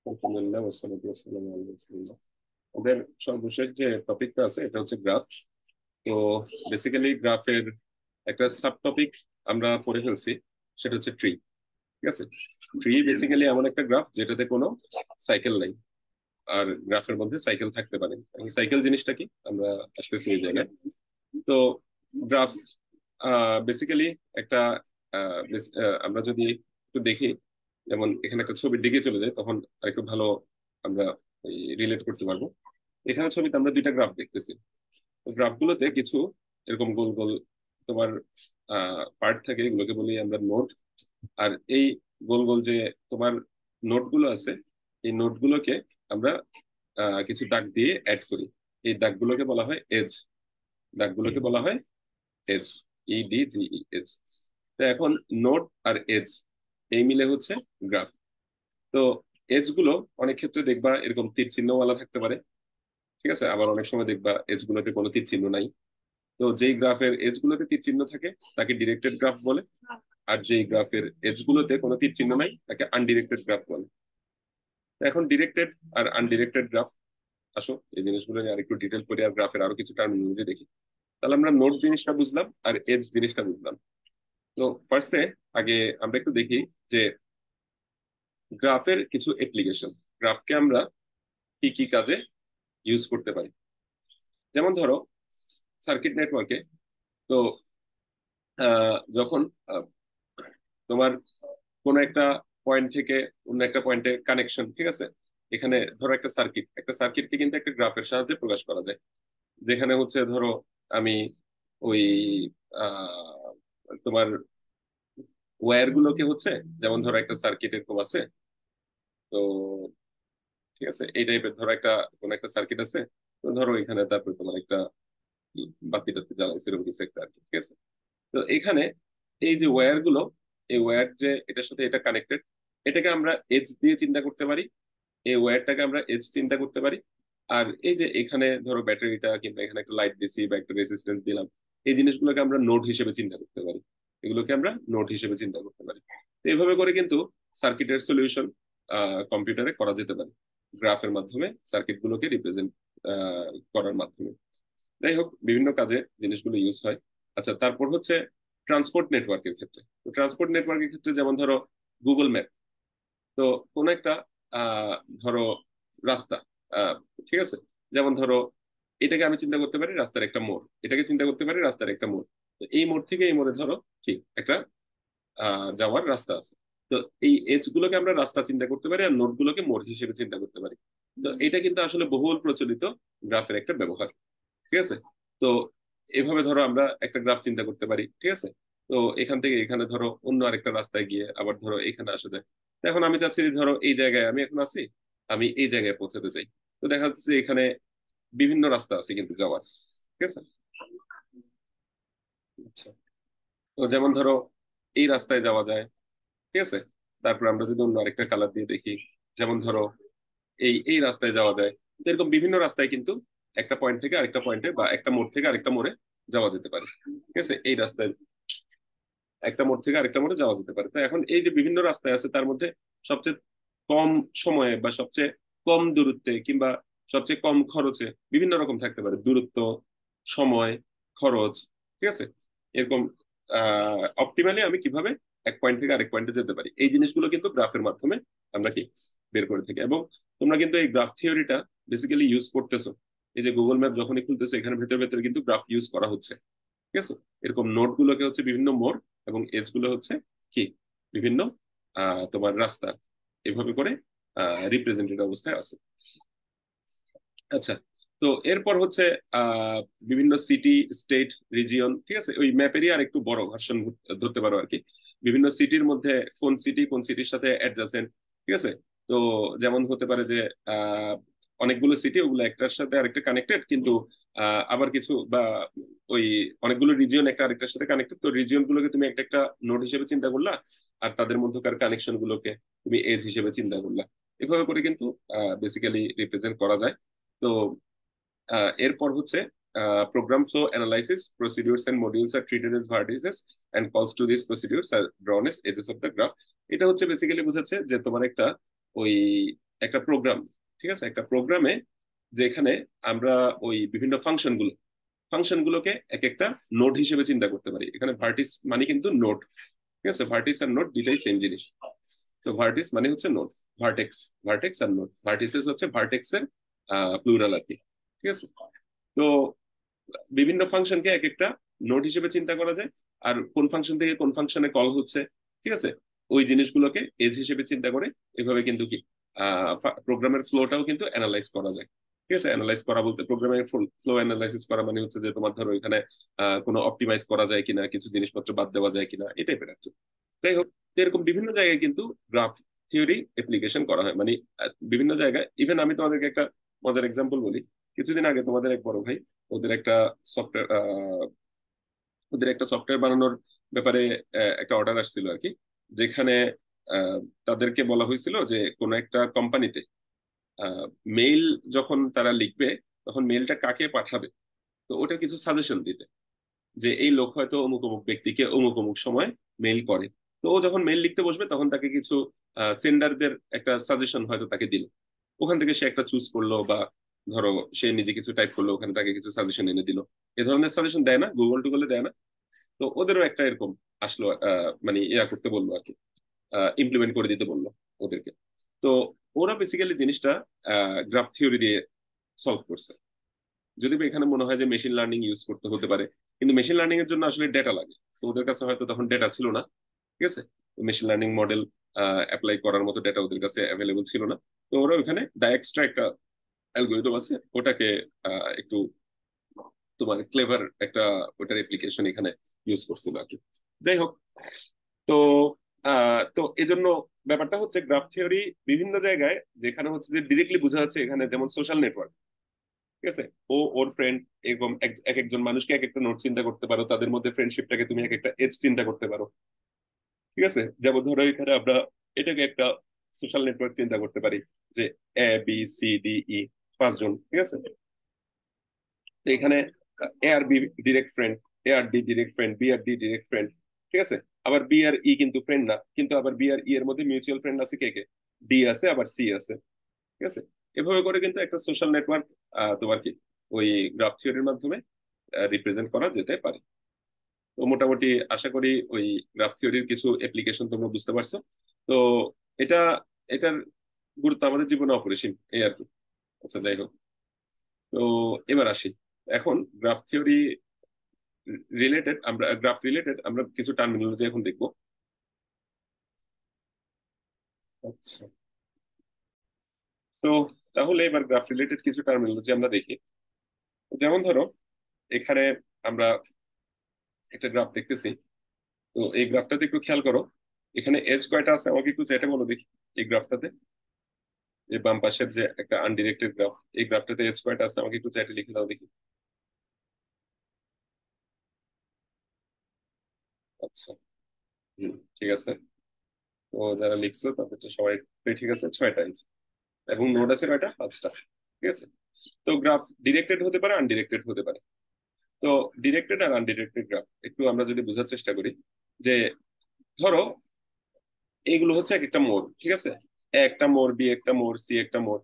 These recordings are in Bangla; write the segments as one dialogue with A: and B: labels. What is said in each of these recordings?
A: আলহামদুলিল্লাহ ওয়াসসালাতু ওয়াসসালামু আলা রাসূলিল্লাহ। আমাদের সর্বশেষ যে টপিকটা আছে এটা হচ্ছে গ্রাফ। তো বেসিক্যালি গ্রাফের একটা সাব টপিক আমরা পড়ে ফেলছি, সেটা হচ্ছে ট্রি। ঠিক আছে, ট্রি বেসিক্যালি এমন একটা গ্রাফ যেটাতে কোনো সাইকেল নাই, আর গ্রাফের মধ্যে সাইকেল থাকতে পারে। সাইকেল জিনিসটা কি আমরা আসতেছি এই জায়গায়। তো গ্রাফ বেসিক্যালি একটা আমরা যদি একটু দেখি, যেমন এখানে একটা ছবির দিকে চলে যায় তখন আরেকটু ভালো আমরা রিলেট করতে পারবো। এখানে ছবিতে আমরা দুইটা গ্রাফ দেখতেছি। গ্রাফগুলোতে কিছু এরকম গোল গোল তোমার পার্ট থাকে, এগুলোকে বলি আমরা নোট। আর এই গোল গোল যে তোমার নোটগুলো আছে, এই নোটগুলোকে আমরা কিছু দাগ দিয়ে অ্যাড করি। এই দাগগুলোকে বলা হয় এজ। দাগগুলোকে বলা হয় এজ, EDGE, এজ। তো এখন নোট আর এজ এই মিলে হচ্ছে গ্রাফ। তো এজ গুলো অনেক ক্ষেত্রে দেখবা এরকম তীর চিহ্নওয়ালা থাকতে পারে। ঠিক আছে, আবার অনেক সময় দেখবা এজ গুলোতে কোনো তীর চিহ্ন নাই। তো যেই গ্রাফের এজ গুলোতে তীর চিহ্ন থাকে তাকে ডিরেক্টেড গ্রাফ বলে, আর যেই গ্রাফের এজ গুলোতে কোনো তীর চিহ্ন নাই তাকে আনডিরেক্টেড গ্রাফ বলে। তো এখন ডিরেক্টেড আর আনডিরেক্টেড গ্রাফ, আসো এই জিনিসগুলো নিয়ে আরেকটু ডিটেল করি আর গ্রাফের আরো কিছু টার্মিনোলজি দেখি। তাহলে আমরা নোট জিনিসটা বুঝলাম আর এজ জিনিসটা বুঝলাম। তো ফার্স্টে আগে আমরা একটু দেখি যে গ্রাফের কিছু অ্যাপ্লিকেশন, গ্রাফকে আমরা কি কি কাজে ইউজ করতে পারি। যেমন ধরো সার্কিট নেটওয়ার্কে, তো যখন আহ, তোমার কোন একটা পয়েন্ট থেকে অন্য একটা পয়েন্টে কানেকশন, ঠিক আছে, এখানে ধরো একটা সার্কিটকে কিন্তু একটা গ্রাফের সাহায্যে প্রকাশ করা যায়। যেখানে হচ্ছে ধরো আমি ওই আহ, তোমার ওয়্যার গুলোকে হচ্ছে, যেমন ধরো একটা সার্কিট এরকম আছে। তো ঠিক আছে, এই টাইপের ধরো একটা কোন একটা সার্কিট আছে। তো ধরো এখানে তারপরে তোমার একটা বাতি টাতি জ্বালাইছে এরকম কিছু একটা আর কি। ঠিক আছে, তো এখানে এই যে ওয়্যার গুলো, এই ওয়্যার যে এটার সাথে এটা কানেক্টেড, এটাকে আমরা এজ দিয়ে চিন্তা করতে পারি। এই ওয়্যারটাকে আমরা এজ চিন্তা করতে পারি। আর এই যে এখানে ধরো ব্যাটারিটা কিংবা এখানে একটা লাইট দিছি বা একটা রেজিস্ট্যান্স দিলাম, এই জিনিসগুলোকে আমরা নোড হিসেবে চিন্তা করতে পারি। এগুলোকে আমরা নোড হিসেবে চিন্তা করতে পারি। তো এইভাবে করে কিন্তু সার্কিটের সলিউশন কম্পিউটারে করা যেতে পারে, গ্রাফের মাধ্যমে সার্কিট গুলোকে রিপ্রেজেন্ট করার মাধ্যমে। যাই হোক, বিভিন্ন কাজে জিনিসগুলো ইউজ হয়। আচ্ছা, তারপর হচ্ছে ট্রান্সপোর্ট নেটওয়ার্কের ক্ষেত্রে। তো ট্রান্সপোর্ট নেটওয়ার্কের ক্ষেত্রে যেমন ধরো গুগল ম্যাপ। তো কোন একটা আহ ধরো রাস্তা, আহ ঠিক আছে, যেমন ধরো এটাকে আমি চিন্তা করতে পারি রাস্তার একটা মোড়, এটাকে চিন্তা করতে পারি রাস্তার একটা মোড়। তো এই মোড় থেকে এই মোড়ে ধরো কি একটা যাওয়ার রাস্তা আছে। তো এই এজ গুলোকে আমরা রাস্তা চিন্তা করতে পারি আর নোড গুলোকে মোড় হিসেবে চিন্তা করতে পারি। তো এটা কিন্তু আসলে বহুল প্রচলিত গ্রাফের একটা ব্যবহার। ঠিক আছে, তো এভাবে ধরো আমরা একটা গ্রাফ চিন্তা করতে পারি। ঠিক আছে, তো এখান থেকে এখানে ধরো অন্য আরেকটা রাস্তায় গিয়ে আবার ধরো এখানে আসা যায়। তো এখন আমি চাচ্ছি যে ধরো এই জায়গায় আমি এখন আছি, আমি এই জায়গায় পৌঁছাতে চাই। তো দেখা যাচ্ছে এখানে বিভিন্ন রাস্তা আছে কিন্তু যাওয়ার। ঠিক আছে, আচ্ছা, তো যেমন ধরো এই রাস্তায় যাওয়া যায়। ঠিক আছে, তারপর আমরা যদি অন্য আরেকটা কালার দিয়ে দেখি, যেমন ধরো এই এই রাস্তায় যাওয়া যায়। তো এরকম বিভিন্ন রাস্তায় কিন্তু একটা পয়েন্ট থেকে আরেকটা পয়েন্টে বা একটা মোড় থেকে আরেকটা মোড়ে যাওয়া যেতে পারে। ঠিক আছে, এই রাস্তায় একটা মোড় থেকে আরেকটা মোড়ে যাওয়া যেতে পারে। তো এখন এই যে বিভিন্ন রাস্তায় আছে তার মধ্যে সবচেয়ে কম সময়ে বা সবচেয়ে কম দূরত্বে কিংবা সবচেয়ে কম খরচে বিভিন্ন রকম থাকতে পারে দূরত্ব, সময়, খরচ। ঠিক আছে, এরকম অপটিমালি আমি কিভাবে এক পয়েন্ট থেকে আরেক পয়েন্টে যেতে পারি, এই জিনিসগুলো কিন্তু গ্রাফের মাধ্যমে আমরা কি বের করে থাকি। এবং তোমরা কিন্তু এই গ্রাফ থিওরিটা বেসিক্যালি ইউজ করতেছো। এই যে গুগল ম্যাপ যখনই খুলতেছো এখানে ভেতরে ভেতরে কিন্তু গ্রাফ ইউজ করা হচ্ছে। ঠিক আছে, এরকম নোট গুলোকে হচ্ছে বিভিন্ন মোড় এবং এজ গুলো হচ্ছে কি বিভিন্ন তোমার রাস্তা, এভাবে করে রিপ্রেজেন্টেড অবস্থায় আছে। আচ্ছা, তো এরপর হচ্ছে আহ বিভিন্ন সিটি, স্টেট, রিজিয়ন। ঠিক আছে, ওই ম্যাপেরই আর একটু বড় ভার্সন ধরতে পারো আর কি। বিভিন্ন সিটির মধ্যে কোন সিটির সাথে অ্যাডজাসেন্ট। ঠিক আছে, তো যেমন হতে পারে যে আহ অনেকগুলো সিটি, ওগুলো একটার সাথে আরেকটা কানেক্টেড, কিন্তু আবার কিছু বা ওই অনেকগুলো রিজিয়ন একটা আরেকটার সাথে কানেক্টেড। তো রিজিয়ন গুলোকে তুমি একটা একটা নোড হিসেবে চিন্তা করলা, আর তাদের মধ্যকার কানেকশন গুলোকে তুমি এজ হিসেবে চিন্তা করলা। এভাবে করে কিন্তু বেসিক্যালি রিপ্রেজেন্ট করা যায়। তো এরপর হচ্ছে program flow analysis procedures and modules are treated as vertices and calls to these procedures are drawn as edges of the graph। এটা হচ্ছে বেসিক্যালি বোঝাচ্ছে যে তোমার একটা ওই একটা প্রোগ্রাম, ঠিক আছে, একটা প্রোগ্রামে যেখানে আমরা ওই বিভিন্ন ফাংশনগুলোকে এক একটা নোড হিসেবে চিন্তা করতে পারি। এখানে ভার্টিস মানে কিন্তু নোড, ঠিক আছে, ভার্টিস আর নোড দুটাই সেম জিনিস। তো ভার্টিস মানে হচ্ছে নোড, ভার্টেক্স, ভার্টেক্স আর নোড, ভার্টিসেস হচ্ছে ভার্টেক্স এর প্লুরাল আর কি, ঠিক আছে। তো বিভিন্ন ফাংশনকে এক একটা নোড হিসেবে চিন্তা করা যায়, আর কোন ফাংশন থেকে কোন ফাংশনে কল হচ্ছে, ঠিক আছে, ওই জিনিসগুলোকে এজ হিসেবে চিন্তা করে এভাবে কিন্তু কি প্রোগ্রামের ফ্লোটাও কিন্তু অ্যানালাইজ করা যায়। ঠিক আছে, অ্যানালাইজ করা বলতে প্রোগ্রামের ফ্লো অ্যানালাইসিস করা মানে হচ্ছে যে তোমার ধরো এখানে কোনো অপটিমাইজ করা যায় কিনা, কিছু জিনিসপত্র বাদ দেওয়া যায় কিনা, এই টাইপের আর কি। যাই হোক, এরকম বিভিন্ন জায়গায় কিন্তু গ্রাফ থিওরি অ্যাপ্লিকেশন করা হয়, মানে বিভিন্ন জায়গায়। ইভেন আমি তোমাদেরকে একটা মজার এক্সাম্পল বলি। কিছুদিন আগে তোমাদের এক বড় ভাই ওদের একটা সফটওয়্যার ওদের একটা সফটওয়্যার বানানোর ব্যাপারে একটা অর্ডার আসছিল আর কি, যেখানে আহ, তাদেরকে বলা হয়েছিল যে কোনো একটা কোম্পানিতে মেইল যখন তারা লিখবে তখন মেইলটা কাকে পাঠাবে, তো ওটা কিছু সাজেশন দিতে, যে এই লোক হয়তো অমুক অমুক ব্যক্তিকে অমুক অমুক সময় মেইল করে। তো ও যখন মেইল লিখতে বসবে তখন তাকে কিছু সেন্ডারদের একটা সাজেশন হয়তো তাকে দিল, ওখান থেকে সে একটা চুজ করলো, বা ধরো সে নিজে কিছু টাইপ করলো, ওখানে তাকে কিছু সাজেশন এনে দিল। এ ধরনের সাজেশন দেয় না, গুগল টুগলে দেয় না। তো ওদেরও একটা এরকম আসলো, মানে ইয়া করতে বললো আর কি, ইমপ্লিমেন্ট করে দিতে বললো ওদেরকে। তো ওরা বেসিক্যালি জিনিসটা গ্রাফ থিওরি দিয়ে সলভ করছে। যদি বা এখানে মনে হয় যে মেশিন লার্নিং ইউজ করতে হতে পারে, কিন্তু মেশিন লার্নিং এর জন্য আসলে ডেটা লাগে, তো ওদের কাছে হয়তো তখন ডেটা ছিল না, ঠিক আছে, মেশিন লার্নিং মডেল অ্যাপ্লাই করার মতো ডেটা ওদের কাছে অ্যাভেলেবল ছিল না। তো ওরা ওখানে ডায়াক্সট্রা একটা অ্যালগোরিদম আছে, ওটাকে একটু তোমার ক্লেভার একটা ওটার অ্যাপ্লিকেশন এখানে ইউজ করছিল আর কি। যাই হোক, তো তো এই জন্য ব্যাপারটা হচ্ছে গ্রাফ থিওরি বিভিন্ন জায়গায় যেখানে হচ্ছে যে ডিরেক্টলি বোঝা যাচ্ছে, এখানে যেমন সোশ্যাল নেটওয়ার্ক, ঠিক আছে, ও ওর ফ্রেন্ড এরকম এক একজন মানুষকে এক একটা নোট চিন্তা করতে পারো, তাদের মধ্যে ফ্রেন্ডশিপটাকে তুমি এক একটা এজ চিন্তা করতে পারো, ঠিক আছে। যেমন ধরো এখানে আমরা এটাকে একটা সোশ্যাল নেটওয়ার্ক চিন্তা করতে পারি, যে A B C D E পাঁচজন, ঠিক আছে। তো এখানে A আর B ডিরেক্ট ফ্রেন্ড, A আর D ডিরেক্ট ফ্রেন্ড, B আর D ডিরেক্ট ফ্রেন্ড, ঠিক আছে। আবার B আর E কিন্তু ফ্রেন্ড না, কিন্তু আবার B আর E এর মধ্যে মিউচুয়াল ফ্রেন্ড আছে কে কে, D আছে আবার C আছে, ঠিক আছে। এভাবে করে কিন্তু একটা সোশ্যাল নেটওয়ার্ক তোমার কি ওই গ্রাফ থিওরির মাধ্যমে রিপ্রেজেন্ট করা যেতে পারে। তো মোটামুটি আশা করি ওই গ্রাফ থিওরির কিছু অ্যাপ্লিকেশন তোমরা বুঝতে পারছো। তো এটা এটার গুরুত্ব আমাদের জীবনে অপরিসীম, এই আর কি। আচ্ছা, যাই হোক, তো এবার আসি। এখন গ্রাফ থিওরি আমরা কিছু টার্মিনোলজি এখন দেখবো। আচ্ছা, তো তাহলে এবার গ্রাফ রিলেটেড কিছু টার্মিনোলজি আমরা দেখি। যেমন ধরো এখানে আমরা একটা গ্রাফ দেখতেছি। তো এই গ্রাফটাতে একটু খেয়াল করো, এখানে এজ কয়টা আছে আমাকে একটু চ্যাটে বলো দেখি। এই গ্রাফটাতে, এই বাম পাশের যে একটা আনডিরেক্টেড গ্রাফ, এই গ্রাফটাতে এজ কয়টা আছে আমাকে একটু চ্যাটে লিখে দাও দেখি। আচ্ছা, ঠিক আছে। তো যারা লিখছো তাদের তো সবাই ঠিক আছে, 6টা ইঞ্চ। এবং নোড আছে কয়টা, 5টা, ঠিক আছে। তো গ্রাফ ডিরেক্টেড হতে পারে, আনডিরেক্টেড হতে পারে। তো ডিরেক্টেড আর আনডিরেক্টেড গ্রাফ একটু আমরা যদি বোঝার চেষ্টা করি, যে ধরো এইগুলো হচ্ছে এক একটা মোড়, ঠিক আছে, এ একটা মোড়, বি একটা মোড়, সি একটা মোড়।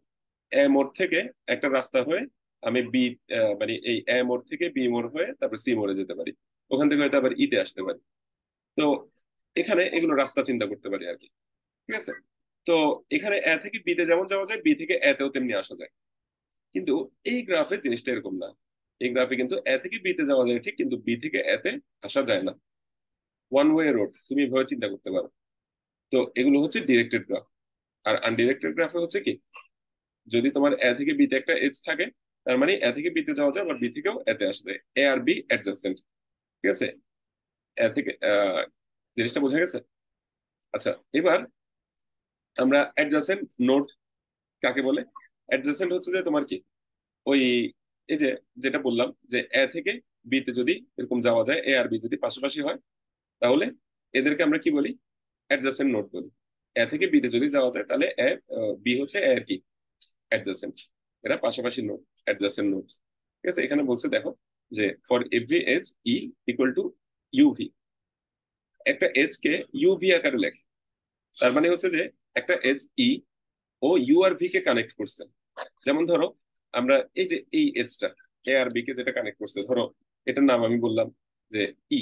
A: এ মোড় থেকে একটা রাস্তা হয়ে আমি বি, মানে এই এ মোড় থেকে বি মোড় হয়ে তারপর সি মোড়ে যেতে পারি, ওখান থেকে হয়তো আবার ইতে আসতে পারি। তো এখানে এগুলো রাস্তা চিন্তা করতে পারি আর কি, ঠিক আছে। তো এখানে এ থেকে বি তে যেমন যাওয়া যায়, বি থেকে এ তেও তেমনি আসা যায়। কিন্তু এই গ্রাফে জিনিসটা এরকম না। এই গ্রাফে কিন্তু এ থেকে বি তে যাওয়া যায় ঠিক, কিন্তু বি থেকে এ তে আসা যায় না। ওয়ান ওয়ে রোড তুমি এভাবে চিন্তা করতে পারো। তো এগুলো হচ্ছে ডিরেক্টেড গ্রাফ। আর আনডিরেক্টেড গ্রাফে হচ্ছে কি, যদি তোমার এ থেকে বি তে একটা এজ থাকে, তার মানে এ থেকে বি তে যাওয়া যায়, আবার বি থেকেও এ তে আসা যায়, এ আর বি অ্যাডজাসেন্ট, ঠিক আছে। এ থেকে জিনিসটা বোঝা গেছে। আচ্ছা, এবার আমরা অ্যাডজাসেন্ট নোড কাকে বলে। অ্যাডজাসেন্ট হচ্ছে যে তোমার কি ওই, এই যে যেটা বললাম যে এ থেকে বি তে যদি এরকম যাওয়া যায়, এ আর বি যদি পাশাপাশি হয়, তাহলে এদেরকে আমরা কি বলি, অ্যাডজাসেন্ট নোড বলি। এ থেকে বি তে যদি যাওয়া যায় তাহলে এ, বি হচ্ছে এ আর কি অ্যাডজাসেন্ট, এরা পাশাপাশি নোড, অ্যাডজাসেন্ট নোডস, ঠিক আছে। এখানে বলছে দেখো যে for every edge E equal to UV, একটা এজ কে ইউভি আকারে লেখে। তার মানে হচ্ছে যে একটা এজ ই, ও ইউ আর ভি কে কানেক্ট করছে। যেমন ধরো আমরা এই যে এই এজটা এ আর বি কে যেটা কানেক্ট করছে, ধরো এটার নাম আমি বললাম যে ই,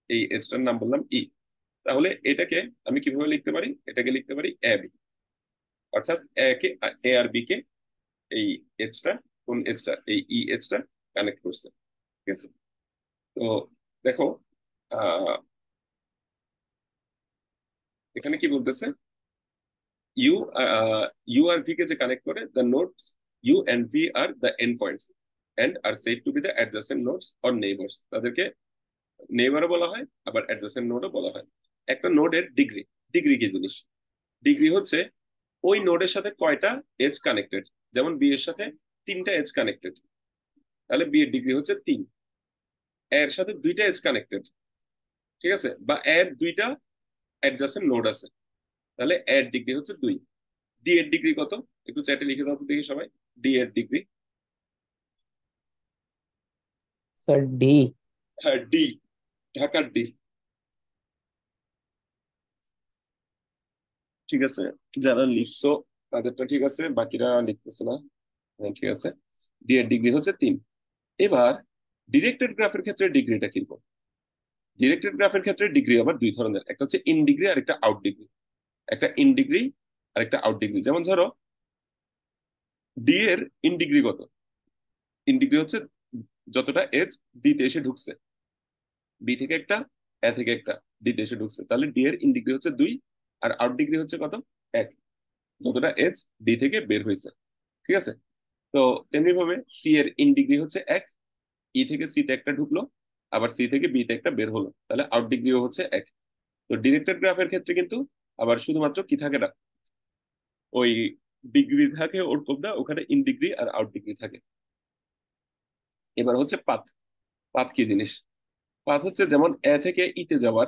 A: এই এজটার নাম বললাম ই। তাহলে এটাকে আমি কিভাবে লিখতে পারি, এটাকে লিখতে পারি এ বি, অর্থাৎ এ কে এ আর বি কে এই এজটা, কোন এজটা, এই ই এজটা কানেক্ট করছে। ঠিক আছে। তো দেখো আহ এখানে কি বলতেছে, ইউ ইউ আর ভি কে যে কানেক্ট করে, the nodes U and V are the end points and are said to be the adjacent nodes or neighbours. তাদেরকে নেইবারও বলা হয়, আবার অ্যাডজেসেন্ট নোডও বলা হয়। একটা নোডের ডিগ্রি, ডিগ্রি কি জিনিস? ডিগ্রি হচ্ছে ওই নোডের সাথে কয়টা এজ কানেক্টেড। যেমন বি এর সাথে তিনটা এজ কানেক্টেড, তাহলে বি এর ডিগ্রি হচ্ছে তিন। এর সাথে দুইটা এজ কানেক্টেড, ঠিক আছে, বা এর দুইটা অ্যাডজাসেন্ট নোড আছে, তাহলে এর ডিগ্রি হচ্ছে দুই। ডি এর ডিগ্রি কত? একটু চ্যাটে লিখে দাও তো দেখি সবাই, ডি এর ডিগ্রি।
B: Sir D.
A: হ্যাঁ ডি, ঢাকার ডি। ঠিক আছে, যারা লিখছো তাদেরটা ঠিক আছে, বাকিরা লিখতেছে না। হ্যাঁ ঠিক আছে, ডি এর ডিগ্রি হচ্ছে তিন। এবার ডিরেক্টেড গ্রাফের ক্ষেত্রে ডিগ্রিটা কিরকম? ডিরেক্টেড গ্রাফের ক্ষেত্রে ডিগ্রি আবার দুই ধরনের, একটা হচ্ছে ইন ডিগ্রি আর একটা আউট ডিগ্রি। একটা ইন ডিগ্রি আর একটা আউট ডিগ্রি। যেমন ধরো ডি এর ইন ডিগ্রি কত? ইন ডিগ্রি হচ্ছে যতটা এজ ডি তে এসে ঢুকছে, বি থেকে একটা, এ থেকে একটা, ডি তে এসে ঢুকছে, তাহলে ডি এর ইন ডিগ্রি হচ্ছে দুই। আর আউট ডিগ্রি হচ্ছে কত? এক, যতটা এজ ডি থেকে বের হয়েছে। ঠিক আছে। তো তেমনি ভাবে সি এর ইন ডিগ্রি হচ্ছে এক, ই থেকে সি তে একটা ঢুকলো, আবার সি থেকে বি তে একটা বের হলো, তাহলে আউট ডিগ্রিও হচ্ছে এক। তো ডিরেক্টেড গ্রাফের ক্ষেত্রে কিন্তু আবার শুধুমাত্র কি থাকে না, ওই ডিগ্রি থাকে ওরকম না, ওখানে ইন ডিগ্রি আর আউট ডিগ্রি থাকে। এবার হচ্ছে পাথ। পাথ কি জিনিস? পাথ হচ্ছে যেমন এ থেকে ই তে যাওয়ার,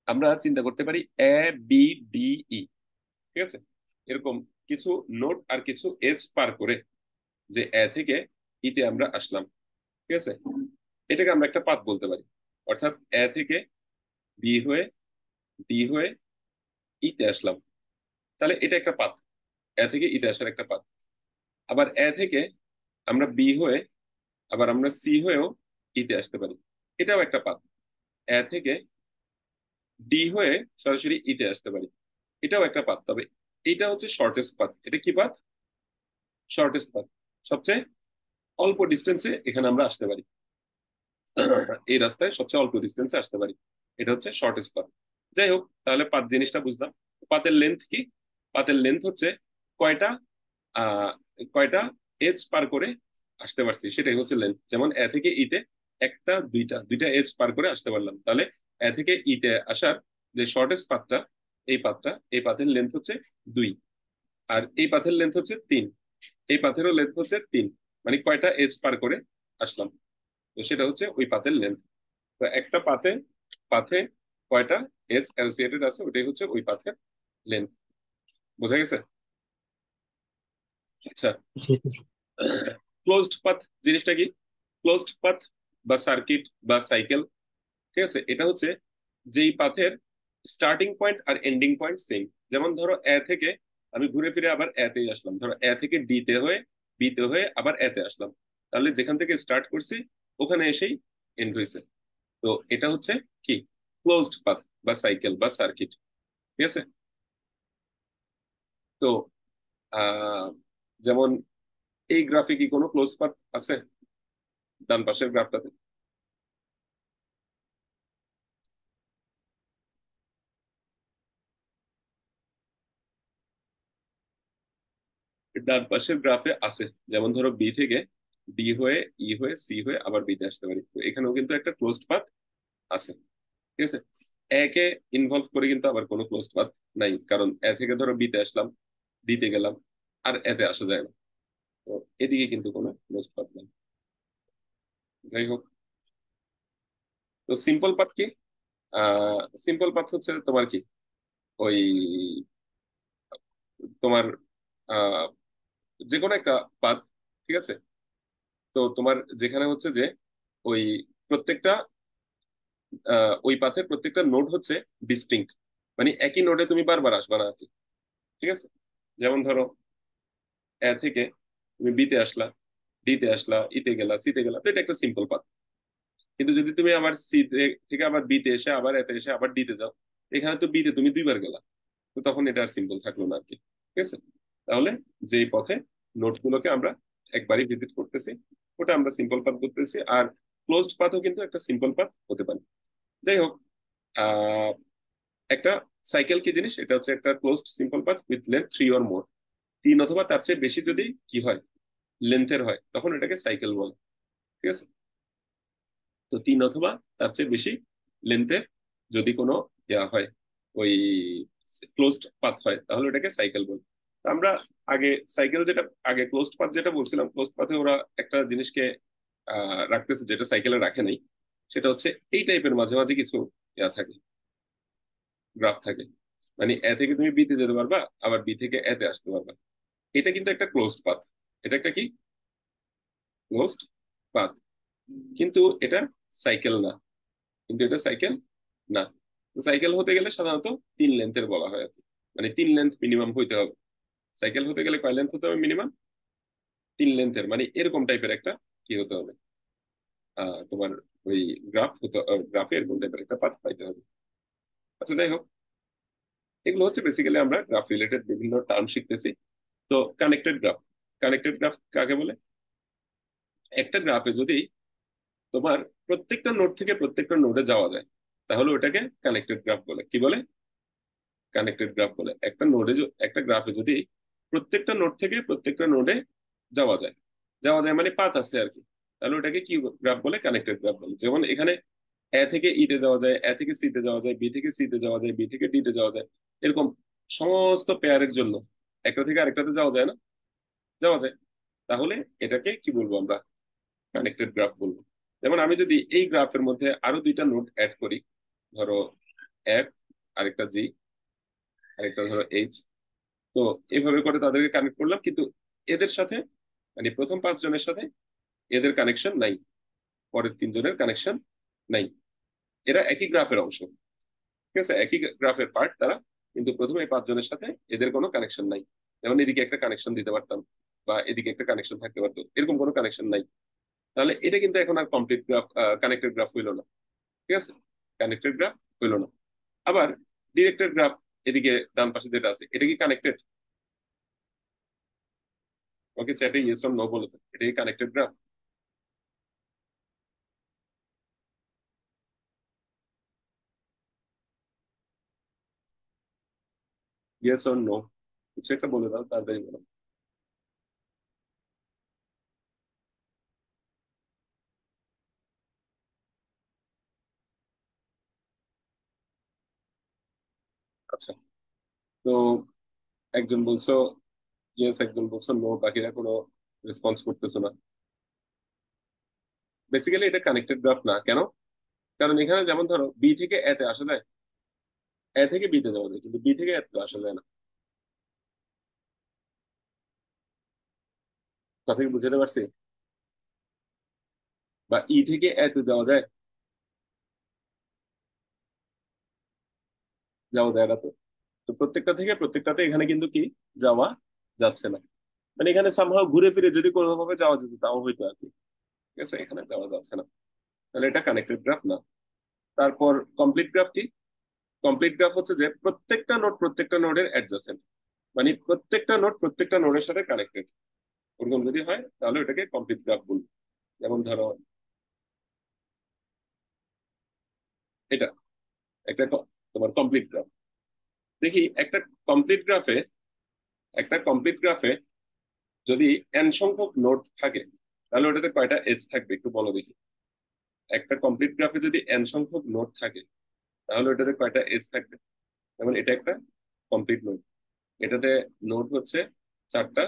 A: আমরা চিন্তা করতে পারি এ বি ডি ই, ঠিক আছে, এরকম কিছু নোড আর কিছু এজ পার করে যে এ থেকে ই তে আমরা আসলাম। ঠিক আছে, এটাকে আমরা একটা পাথ বলতে পারি। অর্থাৎ এ থেকে বি হয়ে ডি হয়ে ই তে আসলাম, তাহলে এটা একটা পাথ, এ থেকে ই তে আসার একটা পাথ। আবার এ থেকে আমরা বি হয়ে আবার আমরা সি হয়েও ই তে আসতে পারি, এটাও একটা পাথ। এ থেকে ডি হয়ে সরাসরি ই তে আসতে পারি, এটাও একটা পাথ। তবে এটা হচ্ছে শর্টেস্ট পাথ। এটা কি পাথ? শর্টেস্ট পাথ, সবচেয়ে অল্প ডিস্টেন্সে এখানে আমরা আসতে পারি। এই রাস্তায় সবচেয়ে অল্প ডিস্টেন্সে আসতে পারি, এটা হচ্ছে শর্টেস্ট পাথ। যাই হোক, তাহলে পাথ জিনিসটা বুঝলাম। পাথের লেন্থ কি? পাথের লেন্থ হচ্ছে কয়টা আহ কয়টা এজ পার করে আসতে পারছি, সেটাই হচ্ছে লেন্থ। যেমন এ থেকে ই তে একটা, দুইটা, দুইটা এজ পার করে আসতে পারলাম, তাহলে এ থেকে ই তে আসার যে শর্টেস্ট পাথটা, এই পাথটা, এই পাথের লেন্থ হচ্ছে দুই। আর এই পাথের লেন্থ হচ্ছে তিন, এই পাথেরও লেন্থ হচ্ছে তিন। মানে কয়টা এজ পার করে আসলাম, তো সেটা হচ্ছে ওই পাথের লেন্থ। তো একটা পাথে, পাথে কয়টা এজ অ্যাসোসিয়েটেড আছে, ওটাই হচ্ছে ওই পাথের লেন্থ। বোঝা গেছে? আচ্ছা,
B: জি স্যার।
A: ক্লোজড পাথ জিনিসটা কি? ক্লোজড পাথ বা সার্কিট বা সাইকেল, ঠিক আছে, এটা হচ্ছে যেই পাথের স্টার্টিং পয়েন্ট আর এন্ডিং পয়েন্ট সেম। যেমন ধরো এ থেকে আমি ঘুরে ফিরে আবার এ তেই আসলাম, ধরো এ থেকে ডি তে হয়ে বি তে হয়ে আবার এ তে আসলাম, তাহলে যেখান থেকে স্টার্ট করছি ওখানে এসেই এন্ড হয়েছে। তো এটা হচ্ছে কি, ক্লোজড পাথ বা সাইকেল বা সার্কিট। ঠিক আছে। তো আহ যেমন এই গ্রাফে কি কোনো ক্লোজ পাথ আছে? ডান পাশের গ্রাফটাতে ডান পাশের গ্রাফে আছে। যেমন ধরো বি থেকে ডি হয়ে ই হয়ে সি হয়ে আবার বিতে আসতে পারি, তো এখানেও কিন্তু একটা ক্লোজড পাথ আছে। ঠিক আছে। একে ইনভলভ করে কিন্তু আবার কোনো ক্লোজড পাথ নাই, কারণ এ থেকে ধরো বিতে আসলাম, দিতে গেলাম, আর এতে আসা যায় না। তো এদিকে কিন্তু কোনো ক্লোজড পাথ নেই। যাই হোক, তো সিম্পল পাথ কি? সিম্পল পাথ হচ্ছে তোমার কি, ওই তোমার আহ যে কোনো একটা পাথ, ঠিক আছে, তো তোমার যেখানে হচ্ছে যে ওই প্রত্যেকটা ওই পাথের প্রত্যেকটা নোড হচ্ছে ডিস্টিংক্ট, মানে একই নোডে তুমি বারবার আসবা না আর কি। ঠিক আছে। যেমন ধরো এ থেকে তুমি বিতে আসলা, ডিতে আসলা, ইতে গেলা, সিতে গেলা, তো এটা একটা সিম্পল পাথ। কিন্তু যদি তুমি আবার সি থেকে আবার বিতে এসে আবার এতে এসে আবার ডিতে যাও, এখানে তো বিতে তুমি দুইবার গেলা, তো তখন এটা আর সিম্পল থাকলো না আর কি। ঠিক আছে, তাহলে যেই পথে নোটগুলোকে আমরা একবারই ভিজিট করতেছি ওটা আমরা সিম্পল পাথ করতেছি। আর ক্লোজড পাথও কিন্তু একটা সিম্পল পাথ হতে পারে। যাই হোক, আহ একটা সাইকেল কি জিনিস, এটা হচ্ছে একটা closed simple path with length 3 or more, 3 অথবা তার চেয়ে বেশি যদি কি হয়, লেন্থের হয়, তখন এটাকে সাইকেল বলে। ঠিক আছে, তো 3 অথবা তার চেয়ে বেশি লেন্থের যদি কোনো ইয়া হয়, ওই ক্লোজড পাথ হয়, তাহলে ওটাকে সাইকেল বলে। তো আমরা আগে সাইকেল যেটা, আগে ক্লোজড পাথ যেটা বলছিলাম, ক্লোজড পাথে ওরা একটা জিনিসকে রাখতেছে যেটা সাইকেলে রাখে নাই, সেটা হচ্ছে এই টাইপের মাঝে মাঝে কিছু ইয়া থাকে, গ্রাফ থাকে। মানে এ থেকে তুমি বি তে যেতে পারবা, আবার বি থেকে এ তে আসতে পারবা। এটা কিন্তু একটা ক্লোজড পাথ। এটা একটা কি, ক্লোজড পাথ। কিন্তু এটা সাইকেল না, কিন্তু এটা সাইকেল না। সাইকেল হতে গেলে সাধারণত 3 লেন্থের বলা হয় আর কি। মানে 3 লেন্থ মিনিমাম হইতে হবে। সাইকেল হতে গেলে কয় লেন্থ হতে হবে মিনিমাম? 3 লেন্থের, মানে এরকম টাইপের একটা কি হতে হবে, তোমার ওই গ্রাফ হতে, গ্রাফে এরকম টাইপের একটা পাথ পাইতে হবে। আচ্ছা যাই হোক, এগুলো হচ্ছে বেসিক্যালি আমরা গ্রাফ রিলেটেড বিভিন্ন টার্ম শিখতেছি। তো কানেক্টেড গ্রাফ, কানেক্টেড গ্রাফ কাকে বলে? একটা গ্রাফে যদি তোমার প্রত্যেকটা নোড থেকে প্রত্যেকটা নোডে যাওয়া যায়, তাহলে ওটাকে কানেক্টেড গ্রাফ বলে। কি বলে? কানেক্টেড গ্রাফ বলে। একটা নোডে, একটা গ্রাফে যদি প্রত্যেকটা নোড থেকে প্রত্যেকটা নোডে যাওয়া যায়, যাওয়া যায় মানে পাথ আছে আর কি, তাহলে ওটাকে কি গ্রাফ বলে? কানেক্টেড গ্রাফ বলে। যেমন এখানে এ থেকে ই তে যাওয়া যায়, এ থেকে সি তে যাওয়া যায়, বি থেকে সি তে যাওয়া যায়, বি থেকে ডি তে যাওয়া যায়, এরকম সমস্ত পেয়ারের জন্য একটা থেকে আরেকটাতে যাওয়া যায় না? যাওয়া যায়। তাহলে এটাকে কি বলবো আমরা? কানেক্টেড গ্রাফ বলবো। যেমন আমি যদি এই গ্রাফের মধ্যে আরো 2টা নোড অ্যাড করি, ধরো এফ, আরেকটা জি, আরেকটা ধরো এইচ, তো এভাবে করে তাদেরকে কানেক্ট করলাম, কিন্তু এদের সাথে, মানে প্রথম 5 জনের সাথে এদের কানেকশন নাই, পরের 3 জনের কানেকশন নাই। এরা একই গ্রাফের অংশ, ঠিক আছে, একই গ্রাফের পার্ট তারা, কিন্তু প্রথমে এই 5 জনের সাথে এদের কোনো কানেকশন নাই। যেমন এদিকে একটা কানেকশন দিতে পারতাম, বা এদিকে একটা কানেকশন থাকতে পারতো, এরকম কোনো কানেকশন নাই। তাহলে এটা কিন্তু এখন আর কমপ্লিট গ্রাফ, কানেক্টেড গ্রাফ হইলো না। ঠিক আছে, কানেক্টেড গ্রাফ হইলো না। আবার ডিরেক্টেড গ্রাফ, এদিকে ডান পাশে যেটা আছে, এটা কি কানেক্টেড? ওকে, চ্যাটে ইয়েস অর নো বলে তো, এটা কি connected graph? Yes or no, কিছু একটা বলে দাও, তাড়াতাড়ি বলো। আচ্ছা, তো একজন বলছো ইয়েস, একজন বলছো নো, বাকিরা কোনো রেসপন্স করতেছো না। বেসিক্যালি এটা কানেক্টেড গ্রাফ না। কেন? কারণ এখানে যেমন ধরো বি থেকে এ তে আসা যায়, এ থেকে বি তে যাওয়া যায়, কিন্তু বি থেকে এ তে আসা যায় না। কথা কি বুঝতে পারছি? বা ই থেকে এ তে যাওয়া যায়, যাওয়া যায় না তো। তো প্রত্যেকটা থেকে প্রত্যেকটাতে এখানে কিন্তু কি যাওয়া যাচ্ছে না। মানে এখানে সামহাও ঘুরে ফিরে যদি কোনোভাবে যাওয়া যেত তাও হইতো আর কি। ঠিক আছে, এখানে যাওয়া যাচ্ছে না, তাহলে এটা কানেক্টেড গ্রাফ না। তারপর কমপ্লিট গ্রাফ কি? কমপ্লিট গ্রাফ হচ্ছে যে প্রত্যেকটা নোডের অ্যাডজাসেন্ট, মানে প্রত্যেকটা নোড প্রত্যেকটা নোডের সাথে কানেক্টেড, ওরকম যদি হয় তাহলে ওটাকে কমপ্লিট গ্রাফ বলবো। যেমন ধরো এটা একটা তোমার কমপ্লিট গ্রাফ। দেখি একটা কমপ্লিট গ্রাফে যদি এন সংখ্যক নোড থাকে, তাহলে ওটাতে কয়টা এজ থাকবে একটু বলো দেখি। একটা কমপ্লিট গ্রাফে যদি এন সংখ্যক নোড থাকে, তাহলে ওটাতে কয়টা এজ থাকবে? যেমন এটা একটা কমপ্লিট নোড, এটাতে নোড হচ্ছে 4টা,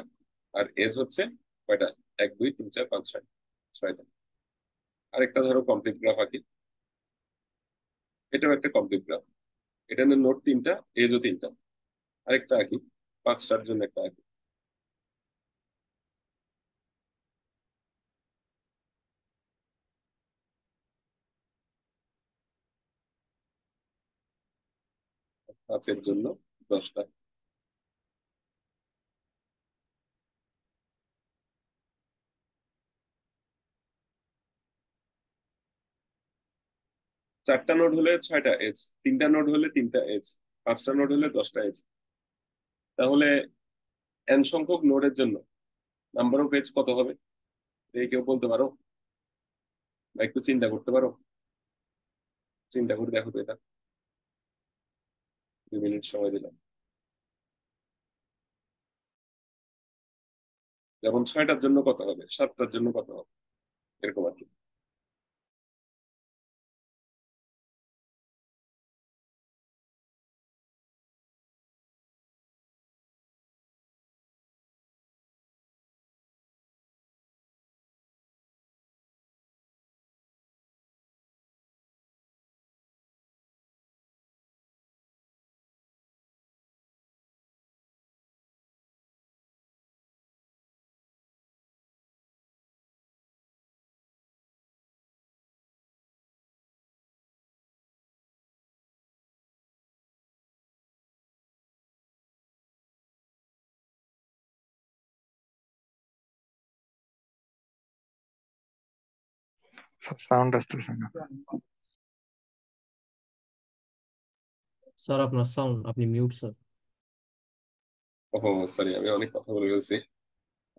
A: আর এজ হচ্ছে কয়টা? 1 2 3 4 5 6, 6টা। আরেকটা ধরো কমপ্লিট গ্রাফ আঁকি, এটাও একটা কমপ্লিট গ্রাফ, এটা নোড 3টা, এজও 3টা। আরেকটা আঁকি, 5টার জন্য একটা আঁকি। পাঁচের জন্য 10টা। চারটা নোড হলে 6টা এজ, তিনটা নোড হলে 3টা এজ, পাঁচটা নোড হলে 10টা এজ। তাহলে এন সংখ্যক নোডের জন্য নাম্বার অফ এজ কত হবে? এই কেউ বলতে পারো বা একটু চিন্তা করতে পারো? চিন্তা করে দেখো তো এটা। 2 মিনিট সময় দিলাম। যেমন 6টার জন্য কত হবে, 7টার জন্য কত হবে, এরকম আর কি।
C: সাউন্ড আসতেছে না।
D: স্যার আপনার সাউন্ড, আপনি মিউট স্যার।
A: ওহো, সরি, আমি অনেক কথা বলে ফেলছি।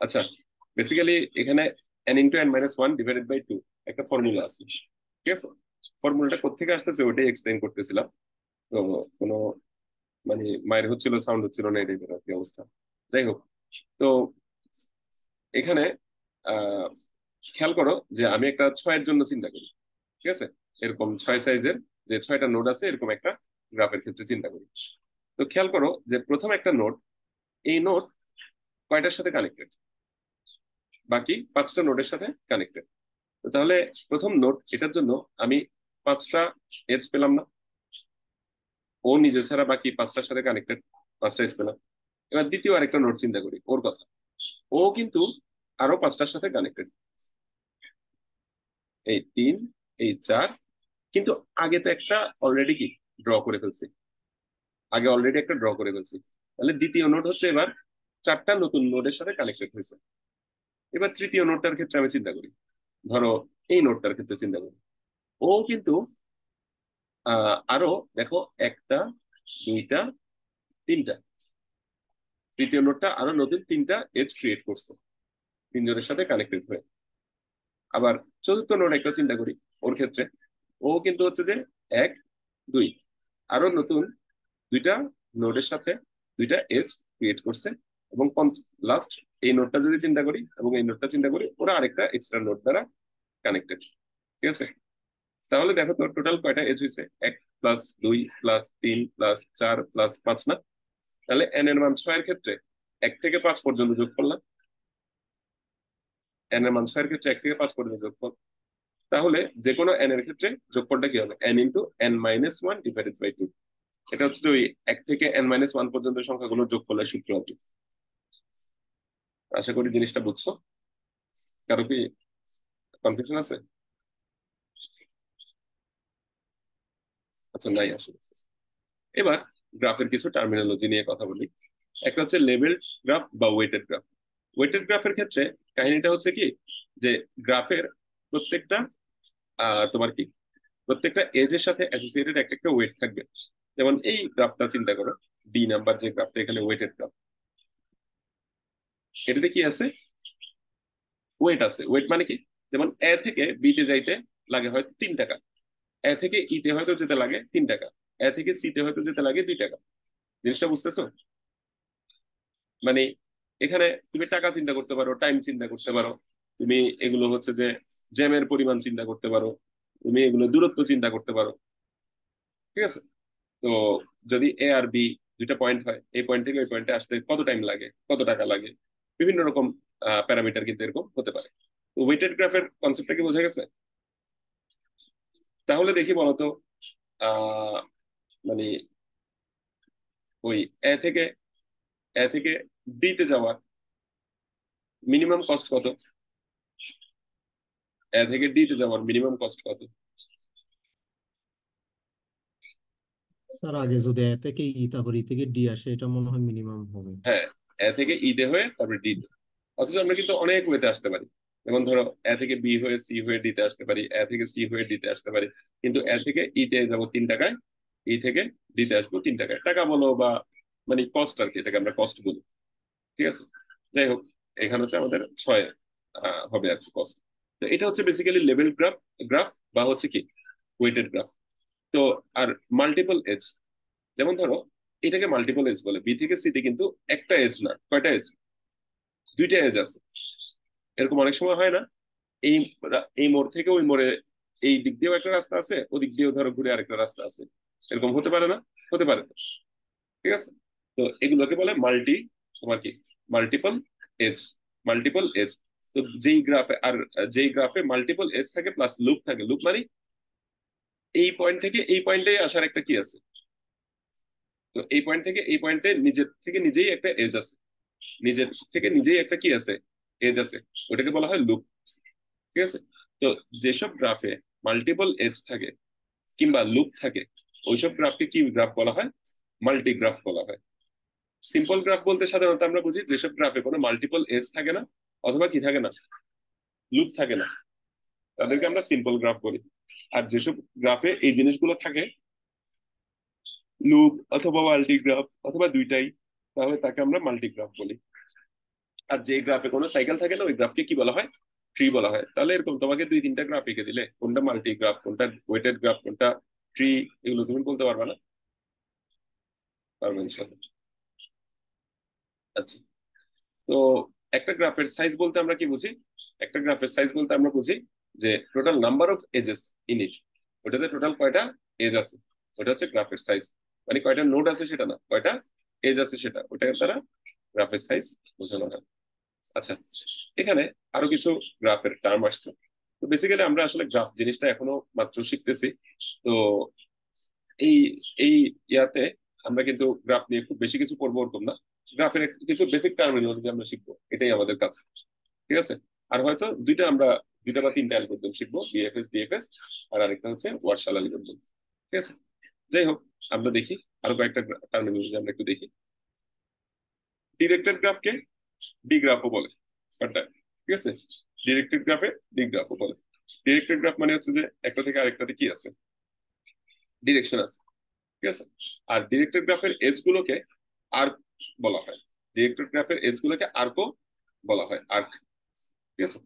A: আচ্ছা, বেসিক্যালি এখানে n into n minus one divided by two একটা ফর্মুলা আছে, ঠিক আছে? ফর্মুলাটা কোথেকে আসতেছে ওটাই এক্সপ্লেন করতেছিলাম। তো কোনো মানে মায়ের হচ্ছিল, সাউন্ড হচ্ছিল না, এই টাইপের আর কি অবস্থা। যাই হোক, তো এখানে আহ খেয়াল করো যে আমি একটা 6-এর জন্য চিন্তা করি, ঠিক আছে? এরকম 6 সাইজের যে 6টা নোড আছে এরকম একটা গ্রাফের ক্ষেত্রে চিন্তা করি। তো খেয়াল করো যে প্রথম একটা নোড, এই নোড কয়টার সাথে কানেক্টেড? বাকি 5টা নোডের সাথে কানেক্টেড। তাহলে প্রথম নোড, এটার জন্য আমি 5টা এজ পেলাম না? ও নিজে ছাড়া বাকি 5টার সাথে কানেক্টেড, 5টা এজ পেলাম। এবার দ্বিতীয় আরেকটা নোড চিন্তা করি, ওর কথা। ও কিন্তু আরো 5টার সাথে কানেক্টেড, এই 3, এই 4। কিন্তু আগে তো একটা অলরেডি কি ড্র করে ফেলছি, আগে অলরেডি একটা ড্র করে ফেলছি। তাহলে দ্বিতীয় নোড হচ্ছে এবার 4টা নতুন নোডের সাথে কানেক্টেড হয়েছে। এবার তৃতীয় নোডটার ক্ষেত্রে আমি চিন্তা করি, ধরো এই নোডটার ক্ষেত্রে চিন্তা করি। ও কিন্তু আরো দেখো, একটা, দুইটা, তিনটা, তৃতীয় নোডটা আরো নতুন 3টা এজ ক্রিয়েট করছে তিনজনের সাথে কানেক্টেড হয়ে। আবার চতুর্থ নোড একটা চিন্তা করি, ওর ক্ষেত্রে ও কিন্তু হচ্ছে যে 1, 2 আরো নতুন 2টা নোডের সাথে 2টা এজ ক্রিয়েট করছে। এবং লাস্ট এই নোডটা যদি চিন্তা করি এবং এই নোডটা চিন্তা করি, ওরা আরেকটা এক্সট্রা নোড দ্বারা কানেক্টেড, ঠিক আছে? তাহলে দেখো তো টোটাল কয়টা এজ হয়েছে, 1+2+3+4+5 না? তাহলে n এর মান 6-এর ক্ষেত্রে 1 থেকে 5 পর্যন্ত যোগ করলাম, n এর মান 6-এর ক্ষেত্রে 1 থেকে 5 পর্যন্ত যোগ করলাম। তাহলে যে কোনো n এর ক্ষেত্রে যোগফলটা কি হবে, n into n minus one divided by two. এটা হচ্ছে ওই 1 থেকে n-1 পর্যন্ত সংখ্যাগুলোর যোগফলের সূত্র আর কি। আশা করি জিনিসটা বুঝছো। কারো কি কনফিউশন আছে? আচ্ছা, নাই আসলে। এবার গ্রাফের কিছু টার্মিনোলজি নিয়ে কথা বলি। একটা হচ্ছে লেভেল গ্রাফ বা ওয়েটেড গ্রাফ। ওয়েটেড গ্রাফের ক্ষেত্রে কাহিনীটা হচ্ছে কি, যে গ্রাফের প্রত্যেকটা তোমার কি প্রত্যেকটা এজের সাথে অ্যাসোসিয়েটেড একটা একটা ওয়েট থাকবে। যেমন এই গ্রাফটা চিন্তা করো, ডি নাম্বার যে গ্রাফটা, এখানে ওয়েটেড গ্রাফ। এটাতে কি আছে, ওয়েট আছে। ওয়েট মানে কি, যেমন এ থেকে বি তে যাইতে লাগে হয়তো 3 টাকা, এ থেকে ই তে হয়তো যেতে লাগে 3 টাকা, এ থেকে সি তে হয়তো যেতে লাগে 2 টাকা। জিনিসটা বুঝতেছো? মানে এখানে তুমি টাকা চিন্তা করতে পারো, টাইম চিন্তা করতে পারো, তুমি এগুলো হচ্ছে যে জ্যামের পরিমাণ চিন্তা করতে পারো, তুমি এগুলো দূরত্ব চিন্তা করতে পারো, ঠিক আছে? তো যদি এ আর বি দুইটা পয়েন্ট হয়, এই পয়েন্ট থেকে ওই পয়েন্টে আসতে কত টাইম লাগে, কত টাকা লাগে, বিভিন্ন রকম প্যারামিটার কিন্তু এরকম হতে পারে। তো ওয়েটেড গ্রাফের কনসেপ্টটা কি বোঝা গেছে? তাহলে দেখি বলতো, আহ মানে ওই এ থেকে ডি তে যাওয়ার মিনিমাম কস্ট কত? এ থেকে ডি তে যাওয়ার মিনিমাম কস্ট কত?
D: স্যার আগে যদি এ থেকে ই তারপর ই থেকে ডি আসে, এটা মনে হয় মিনিমাম হবে।
A: হ্যাঁ, এ থেকে ই তে হয়ে তারপরে ডি তে। অথচ আমরা কিন্তু অনেক ওয়েতে আসতে পারি। যেমন ধরো এ থেকে বি হয়ে সি হয়ে ডিতে আসতে পারি, এ থেকে সি হয়ে ডিতে আসতে পারি, কিন্তু এ থেকে ইতে যাবো 3 টাকায়, ই থেকে ডিতে আসবো 3 টাকায়, টাকা বলো বা মানে কস্ট আর কি, এটাকে আমরা কস্ট বলি। ঠিক আছে, যাই হোক, এখানে হচ্ছে আমাদের 6 হবে আর কি কস্ট। তো এটা হচ্ছে বেসিক্যালি লেভেল গ্রাফ, গ্রাফ বা হচ্ছে কি ওয়েটেড গ্রাফ। তো আর মাল্টিপল এজ, যেমন ধরো এটাকে মাল্টিপল এজ বলে, বি থেকে সিতে কিন্তু একটা এজ না, কয়টা এজ, 2টা এজ আছে। এরকম অনেক সময় হয় না, এই এই মোড় থেকে ওই মোড়ে এই দিক দিয়েও একটা রাস্তা আছে, ওদিক দিয়েও ধরো ঘুরে আরেকটা রাস্তা আছে, এরকম হতে পারে না? হতে পারে তো, ঠিক আছে। তো এগুলোকে বলে মাল্টি, তোমার কি মাল্টিপল এজ, মাল্টিপল এজ। তো যেই গ্রাফে আর যেই গ্রাফে মাল্টিপল এজ থাকে প্লাস লুপ থাকে, লুপ মানে এই পয়েন্ট থেকে এই পয়েন্টে আসার একটা কি আছে, তো এই পয়েন্ট থেকে এই পয়েন্টে নিজের থেকে নিজেই একটা এজ আছে, নিজের থেকে নিজেই একটা কি আছে, এজ আছে, ওটাকে বলা হয় লুপ। ঠিক আছে। তো যেসব গ্রাফে মাল্টিপল এজ থাকে কিংবা লুপ থাকে, ওইসব গ্রাফকে কি গ্রাফ বলা হয়, মাল্টি গ্রাফ বলা হয়। সিম্পল গ্রাফ বলতে সাধারণত আমরা বুঝি যেসব গ্রাফে কোনো মাল্টিপল এজ থাকে না অথবা কি থাকে না, লুপ থাকে না, তাদেরকে আমরা সিম্পল গ্রাফ বলি। আর যেসব গ্রাফে এই জিনিসগুলো থাকে, লুপ অথবা মাল্টি গ্রাফ অথবা দুইটাই, তাহলে তাকে আমরা মাল্টি গ্রাফ বলি। আর যে গ্রাফে কোনো সাইকেল থাকে না, ওই গ্রাফকে কি বলা হয়, ট্রি বলা হয়। তাহলে এরকম তোমাকে 2-3টা গ্রাফ এঁকে দিলে কোনটা মাল্টি গ্রাফ, কোনটা ওয়েটেড গ্রাফ, কোনটা ট্রি, এগুলো তুমি বলতে পারবে না? পারবে ইনশাল্লাহ। আচ্ছা, তো একটা গ্রাফের সাইজ বলতে আমরা কি বুঝি, একটা গ্রাফের সাইজ বলতে আমরা বুঝি যে total number of edges in it, ওটাতে টোটাল কয়টা এজ আছে, ওটা হচ্ছে গ্রাফের সাইজ। মানে কয়টা নোড আছে সেটা না, কয়টা এজ আছে সেটা, ওটাকে তারা গ্রাফের সাইজ বোঝানো হয়। আচ্ছা, এখানে আরো কিছু গ্রাফের টার্ম আসছে। তো বেসিক্যালি আমরা আসলে গ্রাফ জিনিসটা এখনো মাত্র শিখতেছি। তো এই এই ইয়াতে আমরা কিন্তু গ্রাফ নিয়ে খুব বেশি কিছু পড়বো ওরকম না, গ্রাফের কিছু বেসিক টার্মিনোলজি আমরা শিখবো, এটাই আমাদের কাজ। ঠিক আছে। আর হয়তো দুইটা বা 3টা অ্যালগরিদম শিখবো, বিএফএস ডিএফএস, আর আরেকটা হচ্ছে ওয়ার্সাল অ্যালগরিদম। ঠিক আছে, যাই হোক, আমরা দেখি আরো কয়েকটা টার্মিনোলজি আমরা একটু দেখি। ডিরেক্টেড গ্রাফকে ডি গ্রাফও বলে, অর্থাৎ ঠিক আছে, ডিরেক্টেড গ্রাফে ডি গ্রাফও বলে। ডিরেক্টেড গ্রাফ মানে হচ্ছে যে একটা থেকে আরেকটাতে কি আছে, ডিরেকশন আছে। ঠিক আছে। আর ডিরেক্টেড গ্রাফের এজ গুলোকে আর্ক বলা হয়, ডিরেক্টেড গ্রাফের এজ গুলোকে আর্কও বলা হয়, আর্ক। ঠিক আছে।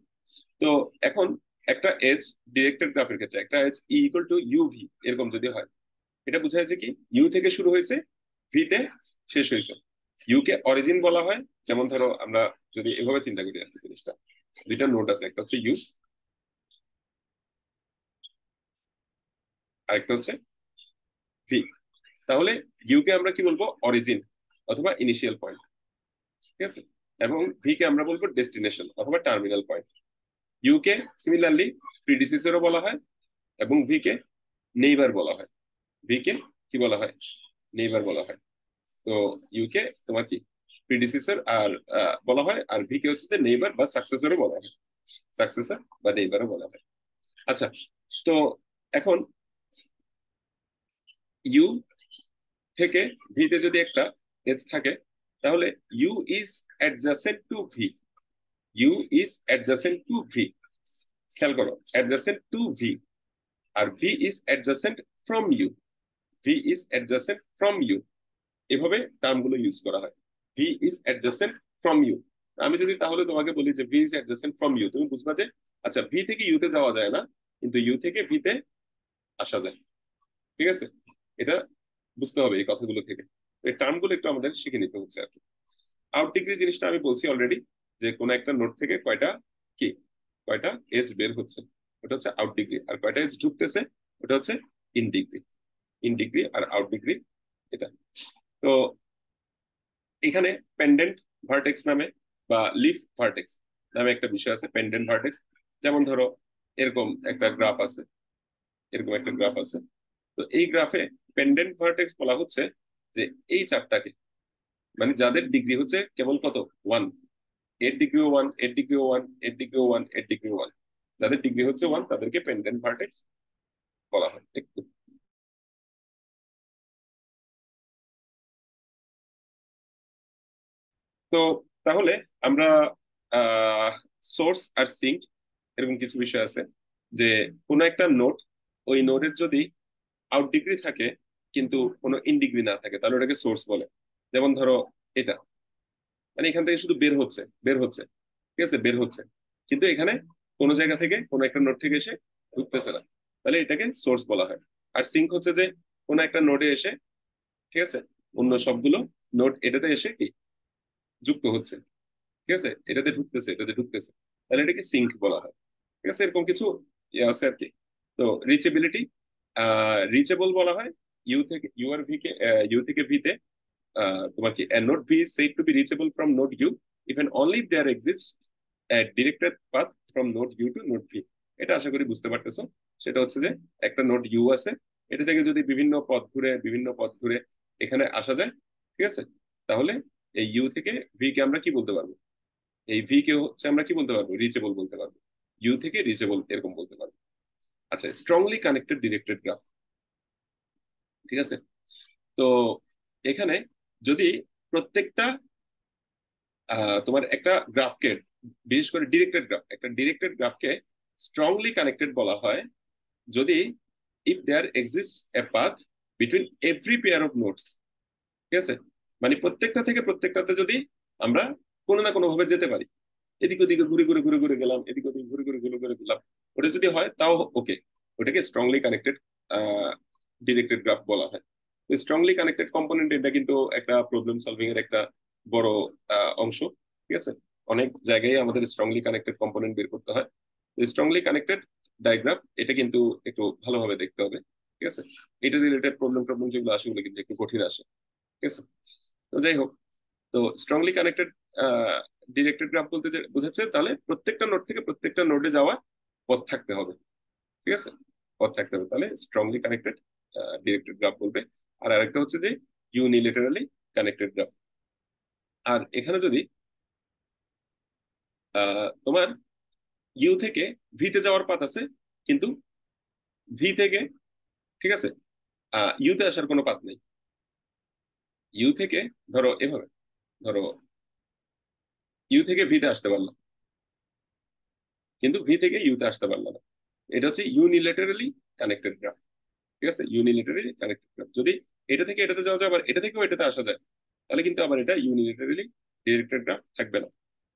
A: তো এখন একটা এজ ডিরেক্টেড গ্রাফের ক্ষেত্রে একটা edge E equal to UV এরকম যদি হয়, এটা বোঝায় যে কি ইউ থেকে শুরু হয়েছে, ভি তে শেষ হয়েছে। ইউ কে অরিজিন বলা হয়। যেমন ধরো আমরা যদি এভাবে চিন্তা করি আর কি জিনিসটা, দুইটা নোট আছে, একটা হচ্ছে ইউ, আরেকটা হচ্ছে ভি। তাহলে ইউ কে আমরা কি বলবো, অরিজিন অথবা ইনিশিয়াল পয়েন্ট। ঠিক আছে। এবং ভি কে আমরা বলবো ডেস্টিনেশন অথবা টার্মিনাল পয়েন্ট। ইউ কে সিমিলারলি প্রিডিসেসরও বলা হয় এবং ভি কে নেইবার বলা হয়। ভি কে কি বলা হয়, নেইবার বলা হয়। তো ইউ কে তোমার কি প্রিডিসেসর আর বলা হয়, আর ভি কে হচ্ছে নেইবার বা সাকসেসরও বলা হয়, সাকসেসর বা নেইবারও বলা হয়। আচ্ছা, তো এখন ইউ থেকে ভি তে যদি একটা এজ থাকে, তাহলে U is adjacent to V, U is adjacent to V, খেয়াল করো, অ্যাডজাসেন্ট টু ভি। আর V is adjacent from U, V is adjacent from U, এভাবে টার্মগুলো ইউজ করা হয়। V is adjacent from U, আমি যদি তাহলে তোমাকে বলি যে V is adjacent from U, তুমি বুঝবা যে আচ্ছা ভি থেকে ইউতে যাওয়া যায় না, কিন্তু ইউ থেকে ভিতে আসা যায়। ঠিক আছে, এটা বুঝতে হবে এই কথাগুলো থেকে। এই টার্মগুলো একটু আমাদের শিখে নিতে হচ্ছে আর কি। আউট ডিগ্রি জিনিসটা আমি বলছি অলরেডি, যে কোন একটা নোট থেকে কয়টা কি কয়টা এজ বের হচ্ছে, ওটা হচ্ছে আউট ডিগ্রি। আর কয়টা এজ ঢুকতেছে, ওটা হচ্ছে ইন ডিগ্রি। ইন ডিগ্রি আর আউট ডিগ্রি এটা। তো এখানে পেন্ডেন্ট ভার্টেক্স নামে বা লিফ ভার্টেক্স নামে একটা বিষয় আছে, পেন্ডেন্ট ভার্টেক্স। যেমন ধরো এরকম একটা গ্রাফ আছে, এরকম একটা গ্রাফ আছে। তো এই গ্রাফে পেন্ডেন্ট ভার্টেক্স বলা হচ্ছে যে এই চারটাকে, মানে যাদের ডিগ্রি হচ্ছে কেবল কত, 1, 8 ডিগ্রি 1, 8 ডিগ্রি 1, 8 ডিগ্রি 1, 8 ডিগ্রি 1, যাদের ডিগ্রি হচ্ছে 1 তাদেরকে পেন্ডেন্ট ভার্টেক্স বলা হয়। একটু তো তাহলে আমরা সোর্স আর সিঙ্ক এরকম কিছু বিষয় আছে যে কোনো একটা নোড, ওই নোডের যদি আউট ডিগ্রি থাকে কিন্তু কোনো ইন ডিগ্রি না থাকে, তাহলে ওটাকে সোর্স বলে। যেমন ধরো এটা, মানে এখান থেকে শুধু বের হচ্ছে, বের হচ্ছে, ঠিক আছে, বের হচ্ছে, কিন্তু এখানে কোনো জায়গা থেকে কোনো একটা নোড থেকে এসে ঢুকতেছে না, তাহলে এটাকে সোর্স বলা হয়। আর সিঙ্ক হচ্ছে যে কোনো একটা নোডে এসে, ঠিক আছে, অন্য সবগুলো নোড এটাতে এসে কি যুক্ত হচ্ছে, ঠিক আছে, এটাতে ঢুকতেছে, এটাতে ঢুকতেছে, তাহলে এটাকে সিঙ্ক বলা হয়। ঠিক আছে, এরকম কিছু ইয়ে আছে আর কি। তো রিচেবিলিটি, রিচেবল বলা হয় ইউ থেকে ইউ আর ভি কে, ইউ থেকে ভি তে তোমার কি node V is said to be reachable from node u even only if there exists a directed path from node u to node v। এটা আশা করি বুঝতে পারতেছো। সেটা হচ্ছে যে একটা নোড ইউ আছে, এটা থেকে যদি বিভিন্ন পথ ঘুরে এখানে আসা যায়, ঠিক আছে, তাহলে এই ইউ থেকে ভি কে আমরা কি বলতে পারবো, এই ভি কে হচ্ছে আমরা কি বলতে পারবো, রিচেবল বলতে পারবো, ইউ থেকে রিচেবল এরকম বলতে পারবো। আচ্ছা, স্ট্রংলি কানেক্টেড ডিরেক্টেড গ্রাফ, ঠিক আছে। তো এখানে যদি প্রত্যেকটা তোমার একটা গ্রাফকে, বিশেষ করে ডিরেক্টেড গ্রাফ, একটা ডিরেক্টেড গ্রাফকে স্ট্রংলি কানেক্টেড বলা হয় যদি if there exists a path between every pair of nodes, ঠিক আছে, মানে প্রত্যেকটা থেকে প্রত্যেকটাতে যদি আমরা কোনো না কোনো ভাবে যেতে পারি, এদিক ওদিকে ঘুরে ঘুরে ঘুরে ঘুরে গেলাম, এদিক ওদিকে ঘুরে ঘুরে ঘুরে ঘুরে গেলাম, ওটা যদি হয় তাও ওকে, ওটাকে স্ট্রংলি কানেক্টেড ডিরেক্টেড গ্রাফ বলা হয়। স্ট্রংলি কানেক্টেড কম্পোনেন্ট এটা কিন্তু একটা প্রবলেম সলভিং এর একটা বড় অংশ, ঠিক আছে। অনেক জায়গায় আমাদের স্ট্রংলি কানেক্টেড কম্পোনেন্ট বের করতে হয়। স্ট্রংলি কানেক্টেড ডায়াগ্রাফ এটা কিন্তু একটু ভালোভাবে দেখতে হবে, ঠিক আছে। এটা রিলেটেড প্রবলেম প্রবলেম যেগুলো আসে ওগুলো কিন্তু একটু কঠিন আসে, ঠিক আছে। তো যাই হোক, তো স্ট্রংলি কানেক্টেড ডিরেক্টেড গ্রাফ বলতে যে বোঝাচ্ছে তাহলে প্রত্যেকটা নোড থেকে প্রত্যেকটা নোডে যাওয়া পথ থাকতে হবে, ঠিক আছে, পথ থাকতে হবে, তাহলে স্ট্রংলি কানেক্টেড ডিরেক্টেড গ্রাফ বলবে। আর আরেকটা হচ্ছে যে ইউনিলেটারালি কানেক্টেড গ্রাফ। আর এখানে যদি তোমার ইউ থেকে ভিতে যাওয়ার পাথ আছে, কিন্তু ভি থেকে, ঠিক আছে, ইউতে আসার কোনো পাথ নেই। ইউ থেকে ধরো এভাবে, ধরো ইউ থেকে ভিতে আসতে পারলাম, কিন্তু ভি থেকে ইউতে আসতে পারলাম না, এটা হচ্ছে ইউনিলেটারালি কানেক্টেড গ্রাফ, ঠিক আছে, ইউনিলেটারালি কানেক্টেড গ্রাফ। যদি এটা থেকে এটাতে যাওয়া যায়, আবার এটা থেকেও এটাতে আসা যায়, তাহলে কিন্তু আবার এটা ইউনিলেটারালি ডিরেক্টেড গ্রাফ থাকবে না।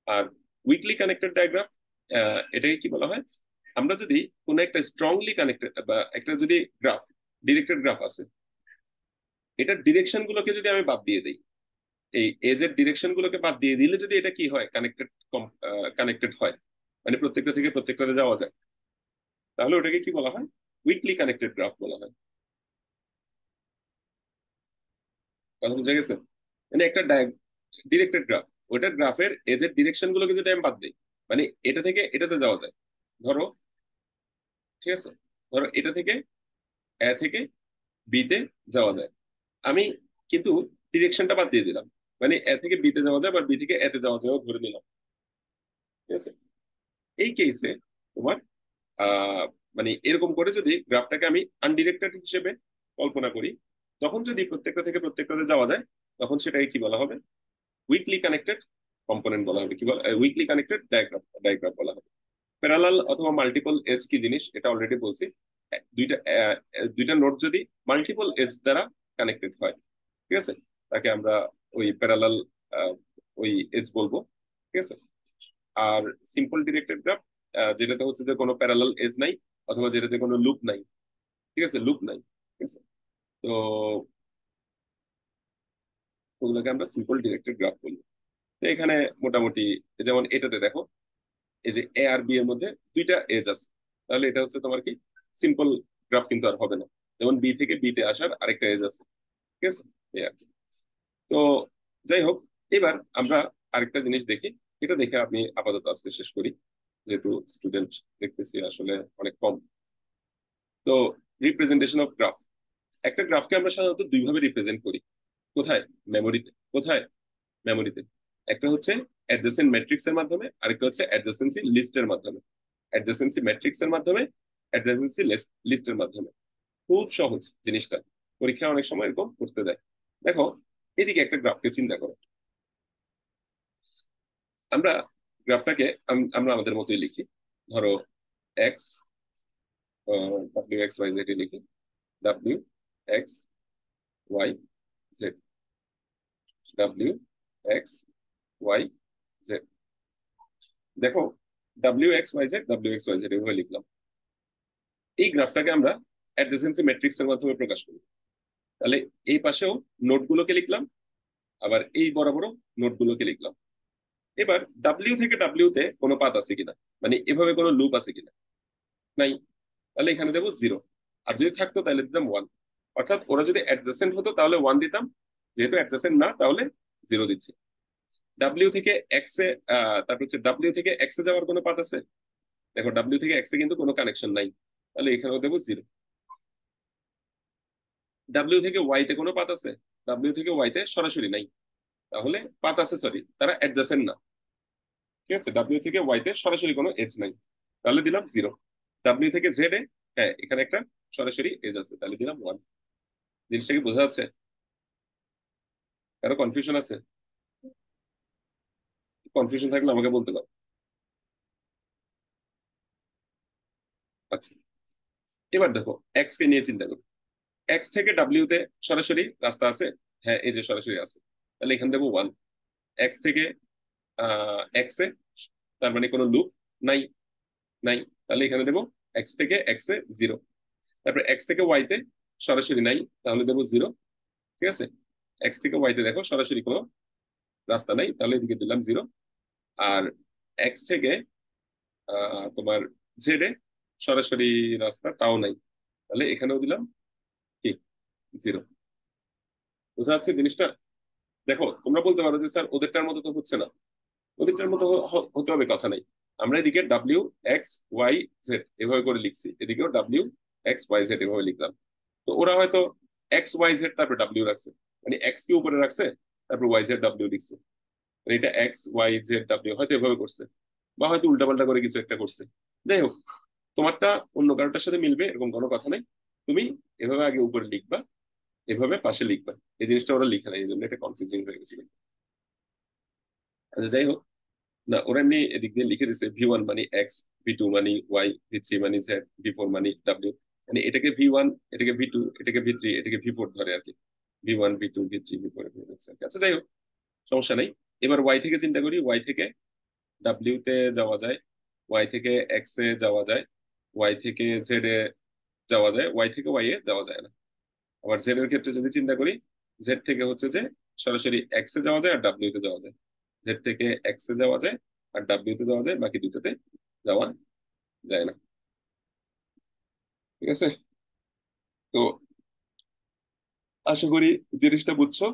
A: আর উইকলি কানেক্টেড ডায়াগ্রাফ, এটাকে কি বলা হয়, আমরা যদি কোনো একটা স্ট্রংলি কানেক্টেড বা একটা যদি গ্রাফ, ডিরেক্টেড গ্রাফ আছে, এটার ডিরেকশন গুলোকে যদি আমি বাদ দিয়ে দিই, এই এজ এর ডিরেকশন গুলোকে বাদ দিয়ে দিলে যদি এটা কি হয়, কানেক্টেড, কানেক্টেড হয়, মানে প্রত্যেকটা থেকে প্রত্যেকটাতে যাওয়া যায়, তাহলে ওটাকে কি বলা হয়, উইকলি কানেক্টেড গ্রাফ বলা হয়। কথা বুঝা গেছে? মানে একটা ডিরেক্টেড গ্রাফ, ওটার গ্রাফের এজের ডিরেকশন গুলোকে যদি আমি বাদ দিই, মানে এটা থেকে এটাতে যাওয়া যায়, ধরো, ঠিক আছে, ধরো এটা থেকে এ থেকে বি তে যাওয়া যায়, আমি কিন্তু ডিরেকশনটা বাদ দিয়ে দিলাম, মানে এ থেকে বি তে যাওয়া যায় বা বি থেকে এ তে যাওয়া যায় ধরে নিলাম, ঠিক আছে। এই কেসে তোমার আহ মানে এরকম করে যদি গ্রাফটাকে আমি আনডিরেক্টেড হিসেবে কল্পনা করি, তখন যদি প্রত্যেকটা থেকে প্রত্যেকটাতে যাওয়া যায়, তখন সেটাকে কি বলা হবে, উইকলি কানেক্টেড কম্পোনেন্ট বলা হবে, কি বলা, উইকলি কানেক্টেড ডায়াগ্রাফ বলা হবে। প্যারালাল অথবা মাল্টিপল এজ কি জিনিস এটা অলরেডি বলছি। দুইটা দুইটা নোড যদি মাল্টিপল এজ দ্বারা কানেক্টেড হয়, ঠিক আছে, তাকে আমরা ওই প্যারালাল ওই এজ বলবো, ঠিক আছে। আর সিম্পল ডিরেক্টেড গ্রাফ, যেটাতে হচ্ছে যে কোনো প্যারালাল এজ নাই, অথবা যেটাতে কোনো লুপ নাই, ঠিক আছে, লুপ নাই, ঠিক আছে। তো ওগুলোকে আমরা সিম্পল ডিরেক্টেড গ্রাফ বলি। তো এখানে মোটামুটি যেমন এটাতে দেখো, এই যে এ আর বি এর মধ্যে দুইটা এজ আছে, তাহলে এটা হচ্ছে তোমার কি সিম্পল গ্রাফ কিন্তু আর হবে না। যেমন বি থেকে বি তে আসার আরেকটা এজ আছে, ঠিক আছে, এই আর কি। তো যাই হোক, এবার আমরা আরেকটা জিনিস দেখি, এটা দেখে আমি আপাতত আজকে শেষ করি, যেহেতু স্টুডেন্ট দেখতেছি আসলে অনেক কম। তো রিপ্রেজেন্টেশন অফ গ্রাফ, একটা গ্রাফকে আমরা সাধারণত দুই ভাবে রিপ্রেজেন্ট করি। কোথায়? মেমোরিতে। কোথায়? মেমোরিতে। একটা হচ্ছে অ্যাডজেসেন্ট ম্যাট্রিক্স এর মাধ্যমে, আরেকটা হচ্ছে অ্যাডজেসেন্সি লিস্টের মাধ্যমে। অ্যাডজেসেন্সি ম্যাট্রিক্স এর মাধ্যমে, অ্যাডজেসেন্সি লিস্টের মাধ্যমে। খুব সহজ জিনিসটা, পরীক্ষায় অনেক সময় এরকম করতে দেয়। দেখো, এদিকে একটা গ্রাফকে চিন্তা করো, আমরা গ্রাফটাকে আমরা আমাদের মতোই লিখি। ধরো X, W X Y Z লিখি, W X Y Z, W X Y Z. দেখো W X Y Z, W X Y Z এভাবে লিখলাম। এই গ্রাফটাকে আমরা অ্যাডজেসেন্সি ম্যাট্রিক্স এর মাধ্যমে প্রকাশ করি। তাহলে এই পাশেও নোটগুলোকে লিখলাম, আবার এই বরাবরও নোটগুলোকে লিখলাম। এবার ডাব্লিউ থেকে ডাব্লিউ তে কোনো পাথ আছে কিনা, মানে এভাবে কোনো লুপ আছে কিনা, নাই। তাহলে এখানে দেবো 0। আর যদি থাকতো তাহলে দিতাম 1। অর্থাৎ ওরা যদি অ্যাডজাসেন্ট হতো তাহলে 1 দিতাম, যেহেতু অ্যাডজাসেন্ট না তাহলে 0 দিচ্ছি। ডাব্লিউ থেকে এক্স এ তারপর হচ্ছে ডাব্লিউ থেকে এক্স এ যাওয়ার কোনো পাথ আছে? দেখো ডাব্লিউ থেকে এক্স এ কিন্তু কোনো কানেকশন নাই, তাহলে এখানেও দেবো 0। ডাব্লিউ থেকে ওয়াই তে কোনো পাথ আছে? ডাব্লিউ থেকে ওয়াই তে সরাসরি নাই, তাহলে পাথ আছে, সরি তারা অ্যাডজাসেন্ট না। ঠিক আছে, ডাব্লিউ থেকে ওয়াই তে সরাসরি কোনো এজ নাই, তাহলে দিলাম 0। ডাব্লিউ থেকে জেড এ, হ্যাঁ এখানে একটা সরাসরি এজ আছে, তাহলে দিলাম 1। জিনিসটা কি বোঝা যাচ্ছে? কারো কনফিউশন আছে? কনফিউশন থাকলে আমাকে বলতে পারো। আচ্ছা, এবার দেখো এক্স কে নিয়ে চিন্তা করো। এক্স থেকে ডাব্লিউ তে সরাসরি রাস্তা আছে? হ্যাঁ এই যে সরাসরি আছে, তাহলে এখানে দেবো 1। এক্স থেকে এক্স এ, তার মানে কোনো লুপ নাই, নাই, তাহলে এখানে দেবো এক্স থেকে এক্স এ 0। তারপর এক্স থেকে ওয়াই তে সরাসরি নাই, তাহলে দেবো 0। ঠিক আছে, এক্স থেকে ওয়াই তে দেখো সরাসরি কোনো রাস্তা নাই, তাহলে এদিকে দিলাম 0। আর এক্স থেকে তোমার জেড এ সরাসরি রাস্তা তাও নাই, তাহলে এখানেও দিলাম কি 0। বুঝা যাচ্ছে জিনিসটা? দেখো তোমরা বলতে পারো যে স্যার ওদেরটার মতো তো হচ্ছে না। ওদেরটার মতো হতে হবে কথা নাই। আমরা এদিকে ডাব্লিউ এক্স ওয়াই জেড এভাবে করে লিখছি, এদিকেও ডাব্লিউ এক্স ওয়াই জেড এভাবে লিখলাম। তো ওরা হয়তো এক্স ওয়াই জেড তারপর ডাব্লিউ রাখছে, মানে এক্স কে উপরে রাখছে তারপর ওয়াই জেড ডাব্লিউ লিখছে, মানে এটা এক্স ওয়াই জেড ডাব্লিউ হয়তো এভাবে করছে, বা হয়তো উল্টাপাল্টা করে কিছু একটা করছে। যাই হোক, তোমারটা অন্য কারোটার সাথে মিলবে এরকম কোনো কথা নাই। তুমি এভাবে আগে উপরে লিখবা, এভাবে পাশে লিখবা। এই জিনিসটা ওরা লিখে নাই, এই জন্য এটা কনফিউজিং হয়ে গেছিল। আচ্ছা যাই হোক, না ওরা এমনি এদিক দিয়ে লিখে দিচ্ছে ভি 1 মানে এক্স, ভি 2 মানে ওয়াই, ভি 3 মানে জেড, ভি 4 মানে ডাব্লিউ। মানে এটাকে ভি 1, এটাকে ভি 2, এটাকে ভি 3, এটাকে ভি 4 ধরে আর কি। ভি 1 ভি 2 ভি 3 ভি 4 আচ্ছা যাই হোক, সমস্যা নেই। এবার ওয়াই থেকে চিন্তা করি, ওয়াই থেকে ডাব্লিউ তে যাওয়া যায়, ওয়াই থেকে এক্স এ যাওয়া যায়, ওয়াই থেকে জেড এ যাওয়া যায়, ওয়াই থেকে ওয়াই এ যাওয়া যায় না। আবার জেড এর ক্ষেত্রে যদি চিন্তা করি, জেড থেকে হচ্ছে যে সরাসরি এক্স এ যাওয়া যায় আর ডাব্লিউ তে যাওয়া যায়, জেড থেকে এক্স এ যাওয়া যায় আর ডাব্লিউ তে যাওয়া যায়, বাকি দুটোতে যাওয়া যায় না। ঠিক আছে, তো আশা করি জিনিসটা বুঝছো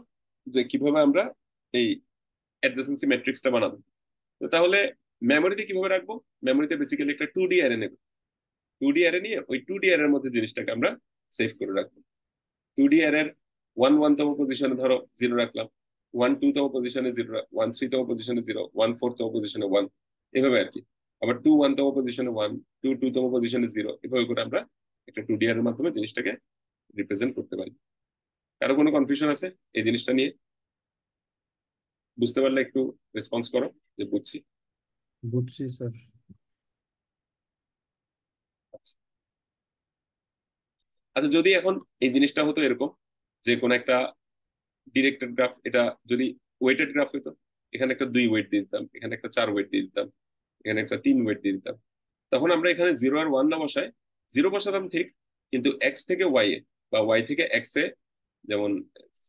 A: যে কিভাবে আমরা এই অ্যাডজাসেন্সি ম্যাট্রিক্সটা বানাবো। তো তাহলে মেমোরিতে কিভাবে রাখবো? মেমোরিতে বেসিক্যালি একটা 2D অ্যারে নেব। 2D অ্যারে নিয়ে ওই 2D অ্যারের মধ্যে জিনিসটাকে আমরা সেভ করে রাখবো। 2D অ্যারের 1 1তম পজিশনে ধরো 0 রাখলাম, 1 2তম পজিশনে 0, 1 3তম পজিশনে 0, 1 4তম পজিশনে 1, এভাবে আর কি। আবার 2 1তম পজিশনে 1, 2 2তম পজিশনে 0, এভাবে করে আমরা একটা 2D অ্যারের মাধ্যমে জিনিসটাকে রিপ্রেজেন্ট করতে পারি। কারো কোনো কনফিউশন আছে এই জিনিসটা নিয়ে? বুঝতে পারলে একটু রেসপন্স করো যে বুঝছি।
D: বুঝছি স্যার।
A: আচ্ছা আচ্ছা, যদি এখন এই জিনিসটা হতো এরকম যে কোন একটা ডিরেক্টেড গ্রাফ, এটা যদি ওয়েটেড গ্রাফ হতো, এখানে একটা 2 ওয়েট দিয়ে দিতাম, এখানে একটা 4 ওয়েট দিয়ে দিতাম, এখানে একটা 3 ওয়েট দিয়ে দিতাম, তখন আমরা এখানে 0 আর 1 না বসায় 0 বসাতাম ঠিক, কিন্তু এক্স থেকে ওয়াই এ বা ওয়াই থেকে এক্স এ, যেমন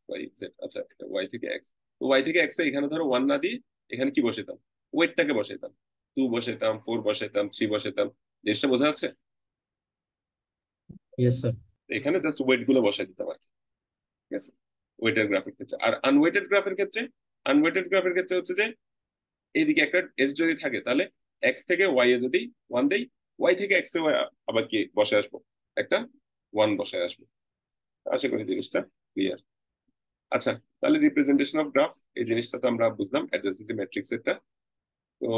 A: ওয়াই জেড, আচ্ছা ওয়াই থেকে এক্স, তো ওয়াই থেকে এক্স এ এখানে ধরো 1 না দিয়ে এখানে কি বসাতাম, ওয়েটটাকে বসাতাম, 2 বসাতাম, 4 বসাতাম, 3 বসাতাম। জিনিসটা বোঝা যাচ্ছে?
D: Yes sir.
A: এখানে জাস্ট ওয়েট গুলো বসাই দিতাম আর কি। ঠিক আছে, ওয়েটেড গ্রাফের ক্ষেত্রে। আর আনওয়েটেড গ্রাফের ক্ষেত্রে, আনওয়েটেড গ্রাফের ক্ষেত্রে হচ্ছে যে এইদিকে একটা এজ যদি থাকে তাহলে এক্স থেকে ওয়াই এ যদি 1 দেই, ওয়াই থেকে এক্স এ আবার কি বসে আসবো, একটা 1 বসে আসবো। আশা করি জিনিসটা ক্লিয়ার। আচ্ছা, তাহলে রিপ্রেজেন্টেশন অফ গ্রাফ এই জিনিসটা তো আমরা বুঝলাম অ্যাডজাসেন্সি ম্যাট্রিক্স এটা। তো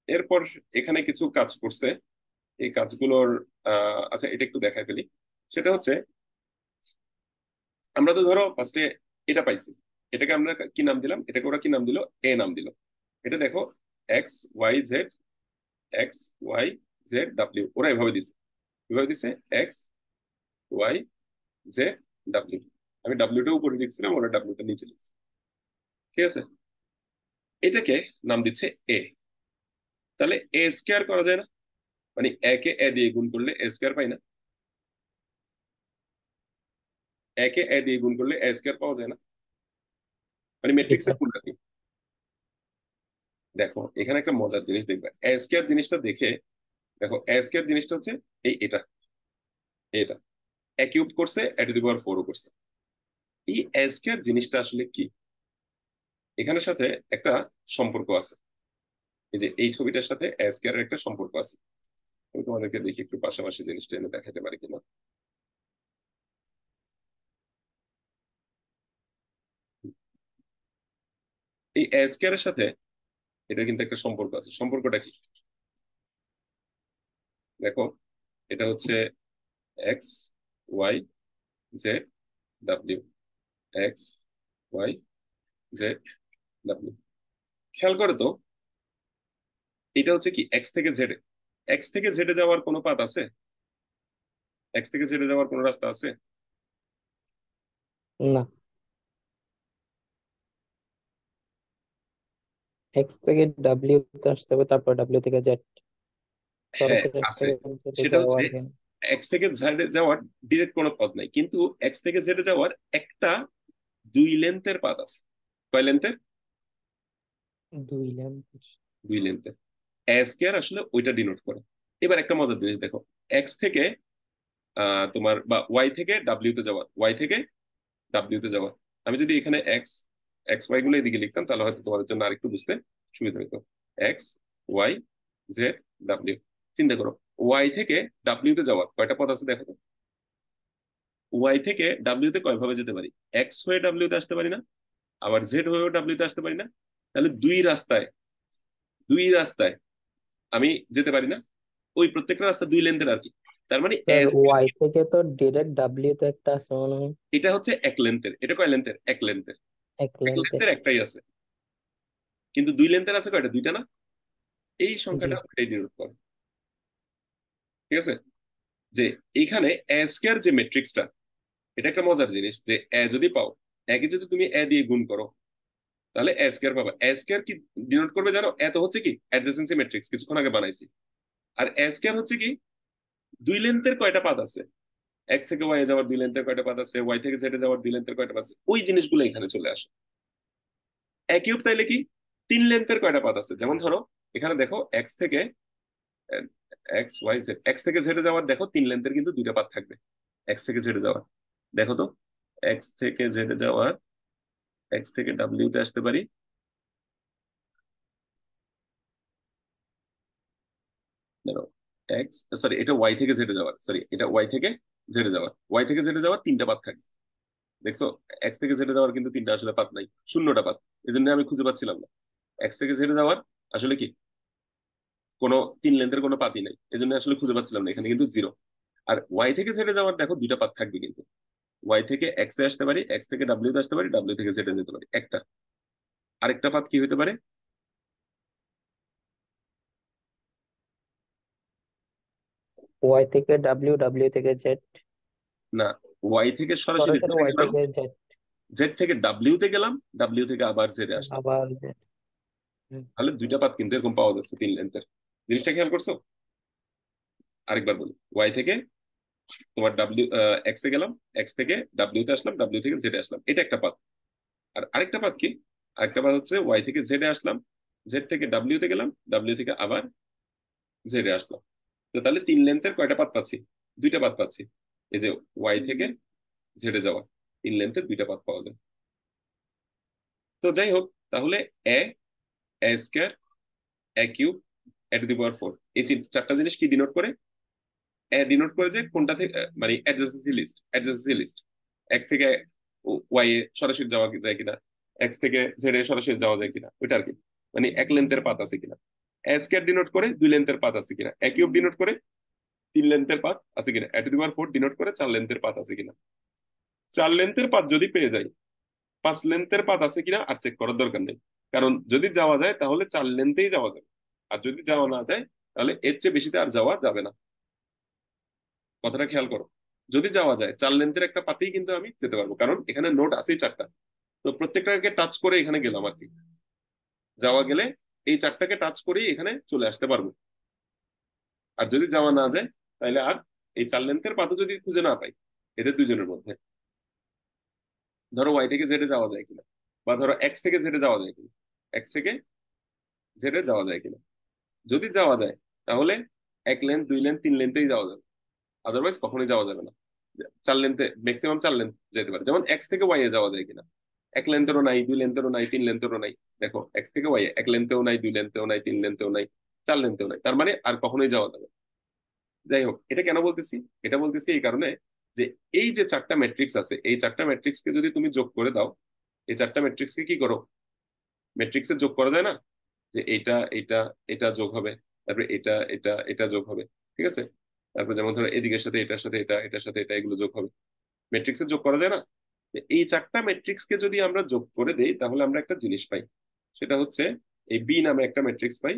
A: এরপর এখানে কিছু কাজ করছে, এই কাজগুলোর আচ্ছা এটা একটু দেখাই ফেলি। সেটা হচ্ছে আমরা তো ধরো ফার্স্টে এটা পাইছি, এটাকে আমরা কি নাম দিলাম, এটাকে ওরা কি নাম দিল, এ নাম দিল। এটা দেখো X Y Z X Y Z W, ওরা এভাবে দিছে, এভাবে দিছে এক্স ওয়াই জেড ডাব্লিউ। আমি ডাব্লিউটা উপরে লিখছিলাম, ওরা ডাব্লিউটা নিচে লিখছে। ঠিক আছে, এটাকে নাম দিচ্ছে এ। তাহলে এ স্কোয়ার করা যায় না? মানে একে এ দিয়ে গুণ করলে এ স্কোয়ার পাই না? একে এ দিয়ে গুণ করলে এ স্কোয়ার পাওয়া যায় না? মানে
B: জি
A: ম্যাট্রিক্সের
B: স্যার।
A: কোনটা কি? দেখো এখানে একটা মজার জিনিস দেখবে, এ স্কোয়ার জিনিসটা দেখে দেখো, এ স্কোয়ার জিনিসটা হচ্ছে এটা এটা এ কিউব করছে, এ টু দি পাওয়ার 4 করছে। এই এ স্কোয়ার জিনিসটা আসলে কি? এখানের সাথে একটা সম্পর্ক আছে। এই যে এই ছবিটার সাথে এ স্কোয়ারের একটা সম্পর্ক আছে। আমি তোমাদেরকে দেখি একটু পাশাপাশি জিনিসটা এনে দেখাতে পারি কিনা। এই এ স্কোয়ারের সাথে এটা কিন্তু একটা সম্পর্ক আছে। সম্পর্কটা কি? দেখো, এটা হচ্ছে X Y Z W, X Y Z W. খেয়াল করে তো, এটা হচ্ছে কি এক্স থেকে জেড। এক্স থেকে জেডে যাওয়ার কোনো পাথ আছে? এক্স থেকে জেডে যাওয়ার কোনো রাস্তা আছে?
B: না, এক্স থেকে ডাব্লিউ তে আসতে হবে, তারপর ডাব্লিউ থেকে জেড।
A: হ্যাঁ
B: সরাসরি এক্স
A: আছে।
B: থেকে জেডে
A: সেটা হচ্ছে
B: যাওয়ার কেন?
A: এক্স থেকে জেডে যাওয়ার ডিরেক্ট কোনো পথ নাই, কিন্তু এক্স থেকে জেডে যাওয়ার একটা 2 লেন্থের পাথ আছে। কয় লেন্থের?
B: দুই লেন্থ।
A: 2 লেন্থের। এ স্কোয়ার আসলে ওইটা ডিনোট করে। এবার একটা মজার জিনিস দেখো, এক্স থেকে তোমার বা ওয়াই থেকে ডাব্লিউ তে যাওয়ার, ওয়াই থেকে ডাব্লিউ তে যাওয়ার, আমি যদি এখানে এক্স এক্স ওয়াই গুলো এদিকে লিখতাম তাহলে হয়তো তোমাদের জন্য আরেকটু বুঝতে সুবিধা হতো। X Y Z W. চিন্তা করো, ওয়াই থেকে ডাব্লিউ তে যাওয়ার কয়টা পথ আছে দেখো তো। ওয়াই থেকে ডাব্লিউ তে কয় ভাবে যেতে পারি? এক্স হয়ে ডাব্লিউ তে আসতে পারি না? আবার জেড হয়েও ডাব্লিউ তে আসতে পারি না? তাহলে দুই রাস্তায় আমি যেতে পারি না? ওই প্রত্যেকটা রাস্তা 2 লেন্থের আর কি। তার মানে
B: স্যার
A: এস,
B: ওয়াই থেকে তো ডিরেক্ট ডাব্লিউ তে একটা আছে মনে হয়।
A: এটা হচ্ছে 1 লেন্থের। এটা কয় লেন্থের? 1 লেন্থের।
B: এক
A: এক
B: লেন্থের।
A: লেন্থের একটাই আছে, কিন্তু 2 লেন্থের আছে কয়টা? দুইটা না? এই
B: জি।
A: সংখ্যাটা ওটাই ডিনোট করে। ঠিক আছে, যে এইখানে এ স্কয়ার যে ম্যাট্রিক্সটা, এটা একটা মজার জিনিস যে এ যদি পাও, একে যদি তুমি এ দিয়ে গুণ করো তাহলে এ স্কয়ার পাবা। এ স্কয়ার কি ডিনোট করবে জানো? এত হচ্ছে কি অ্যাডজেসেন্সি ম্যাট্রিক্স, কিছুক্ষণ আগে বানাইছি। আর এ স্কয়ার হচ্ছে কি 2 লেন্থের কয়টা পাত আছে, এক্স থেকে ওয়াই যাওয়ার 2 লেন্থের কয়টা পাত আছে, ওয়াই থেকে জেডে যাওয়ার 2 লেন্থের কয়টা পাত আছে, ওই জিনিসগুলো এখানে চলে আসে। এ কিউব তাইলে কি 3 লেন্থের কয়টা পাত আছে? যেমন ধরো এখানে দেখো, এক্স থেকে এক্স ওয়াই জেড, এক্স থেকে জেডে যাওয়ার দেখো 3 লেন্থের কিন্তু দুইটা পাত থাকবে। এক্স থেকে জেডে যাওয়ার দেখো তো, এক্স থেকে জেডে যাওয়ার, এক্স থেকে ডাব্লিউ তে আসতে পারি, দেখো এক্স, সরি এটা ওয়াই থেকে জেডে যাওয়ার, সরি এটা ওয়াই থেকে জেডে যাওয়ার, ওয়াই থেকে জেডে যাওয়ার 3টা পাত থাকবে। দেখছো, এক্স থেকে জেডে যাওয়ার কিন্তু 3টা আসলে পাত নাই, শূন্যটা পাত। এই জন্য আমি খুঁজে পাচ্ছিলাম না। এক্স থেকে জেডে যাওয়ার আসলে কি কোনো 3 লেন্থের কোনো পাতই নাই, এই জন্য আসলে খুঁজে পাচ্ছিলাম না, এখানে কিন্তু জিরো। আর ওয়াই থেকে জেডে যাওয়ার দেখো 2টা পাত থাকবে কিন্তু। ওয়াই থেকে এক্স এ আসতে পারি, এক্স থেকে ডাব্লিউ তে আসতে পারি, ডাব্লিউ থেকে জেড এ যেতে পারি একটা। আরেকটা পাত কি হতে পারে?
B: ওয়াই থেকে ডাব্লিউ, ডাব্লিউ থেকে জেড।
A: না, ওয়াই থেকে সরাসরি
B: সরাসরি
A: জেডে
B: ওয়াই
A: গেলাম,
B: থেকে জেড।
A: জেড থেকে ডাব্লিউ তে গেলাম, ডাব্লিউ থেকে আবার জেডে আসলাম।
B: আবার জেড।
A: তাহলে 2টা পাত কিন্তু এরকম পাওয়া যাচ্ছে 3 লেন্থের। জিনিসটা খেয়াল করছো? আরেকবার বলি, ওয়াই থেকে তোমার ডাব্লিউ এক্স এ গেলাম, এক্স থেকে ডাব্লিউ তে আসলাম, ডাব্লিউ থেকে জেডে আসলাম, এটা একটা পাত। আর আরেকটা পাত কি? আরেকটা পাত হচ্ছে ওয়াই থেকে জেডে আসলাম, জেড থেকে ডাব্লিউ তে গেলাম, ডাব্লিউ থেকে আবার জেডে আসলাম। তো তাহলে 3 লেন্থের কয়টা পাত পাচ্ছি? 2টা পাত পাচ্ছি। এই যে ওয়াই থেকে জেডে যাওয়া, 3 লেন্থের 2টা পাত পাওয়া যায়। তো যাই হোক, তাহলে A, A square, A cube, A to the power 4, এই 4টা জিনিস কি ডিনোট করে? এ ডিনোট করে যে কোনটা থেকে মানে অ্যাডজেসেন্সি লিস্ট, অ্যাডজেসেন্সি লিস্ট। এক্স থেকে ওয়াই এ সরাসরি যাওয়া যায় কিনা, এক্স থেকে জেড এ সরাসরি যাওয়া যায় কিনা, ওইটা আর কি। মানে 1 লেন্থের পাত আছে কিনা। এ স্কয়ার ডিনোট করে 2 লেন্থের পাত আছে কিনা। এ কিউব ডিনোট করে 3 লেন্থের পাত আছে কিনা। এ টু দি পাওয়ার 4 ডিনোট করে 4 লেন্থের পাত আছে কিনা। 4 লেন্থের পাত যদি পেয়ে যাই, 5 লেন্থের পাত আছে কিনা আর চেক করার দরকার নেই। কারণ যদি যাওয়া যায় তাহলে 4 লেন্থেই যাওয়া যাবে, আর যদি যাওয়া না যায় তাহলে এর চেয়ে বেশিতে আর যাওয়া যাবে না। কথাটা খেয়াল করো, যদি যাওয়া যায় 4 লেন্থের একটা পাতেই কিন্তু আমি যেতে পারবো, কারণ এখানে নোট আছেই 4টা। তো প্রত্যেকটাকে টাচ করে এখানে গেলাম আর কি, যাওয়া গেলে এই 4টাকে টাচ করেই এখানে চলে আসতে পারবো। আর যদি যাওয়া না যায় তাহলে আর এই 4 লেন্থের পাতও যদি খুঁজে না পাই এদের দুজনের মধ্যে, ধরো ওয়াই থেকে জেডে যাওয়া যায় কিনা, বা ধরো এক্স থেকে জেডে যাওয়া যায় কিনা, এক্স থেকে জেডে যাওয়া যায় কিনা, যদি যাওয়া যায় তাহলে 1 লেন্থ 2 লেন্থ 3 লেন্থেই যাওয়া যাবে, আদারওয়াইজ কখনোই যাওয়া যাবে না। 4 লেন্থে ম্যাক্সিমাম 4 লেন্থ যেতে পারে, যেমন এক্স থেকে ওয়াই এ যাওয়া যায় কিনা, 1 লেন্থেরও নাই, 2 লেন্থেরও নাই, 3 লেন্থেরও নাই। দেখো এক্স থেকে ওয়াই 1 লেন্থেও নাই, 2 লেন্থেও নাই, 3 লেন্থেও নাই, 4 লেন্থেও নাই, তার মানে আর কখনোই যাওয়া যাবে না। যাই হোক, এটা কেন বলতেছি, এটা বলতেছি এই কারণে যে এই যে 4টা ম্যাট্রিক্স আছে, এই 4টা ম্যাট্রিক্সকে যদি তুমি যোগ করে দাও, এই 4টা ম্যাট্রিক্সকে কি করো, ম্যাট্রিক্সে যোগ করা যায় না, যে এটা এটা এটা যোগ হবে, তারপরে এটা এটা এটা যোগ হবে, ঠিক আছে। তারপর যেমন ধরো এদিকের সাথে এটার সাথে এটা, এটার সাথে এটা, এগুলো যোগ হবে, ম্যাট্রিক্সে যোগ করা যায় না। যে এই 4টা ম্যাট্রিক্সকে যদি আমরা যোগ করে দেই তাহলে আমরা একটা জিনিস পাই, সেটা হচ্ছে এই বি নামে একটা ম্যাট্রিক্স পাই।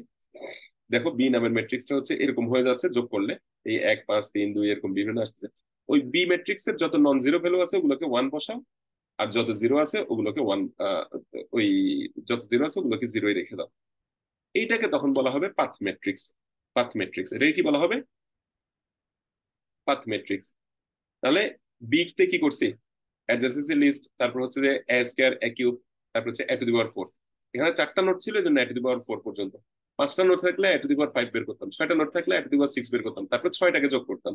A: দেখো বি নামের ম্যাট্রিক্সটা হচ্ছে এরকম হয়ে যাচ্ছে যোগ করলে, এই 1 5 3 2 এরকম বিভিন্ন আসছে। ওই বি ম্যাট্রিক্সের যত নন জিরো ভ্যালু আছে ওগুলোকে 1 বসাও, আর যত জিরো আছে ওগুলোকে 1, ওই যত জিরো আছে ওগুলোকে 0-ই রেখে দাও। এইটাকে তখন বলা হবে পাথ ম্যাট্রিক্স। পাথ ম্যাট্রিক্স, এটাকে কি বলা হবে, পাথ ম্যাট্রিক্স। তাহলে বি তে কি করছি, অ্যাডজাসেন্সি লিস্ট, তারপর হচ্ছে যে এ স্কয়ার এ কিউব, তারপর হচ্ছে এ টু দি পাওয়ার 4। এখানে 4টা নোট ছিল এই জন্য এ টু দি পাওয়ার 4 পর্যন্ত। 5টা নোট থাকলে এ টু দি পাওয়ার 5 বের করতাম, 6টা নোট থাকলে এ টু দি পাওয়ার 6 বের করতাম, তারপর 6টাকে যোগ করতাম।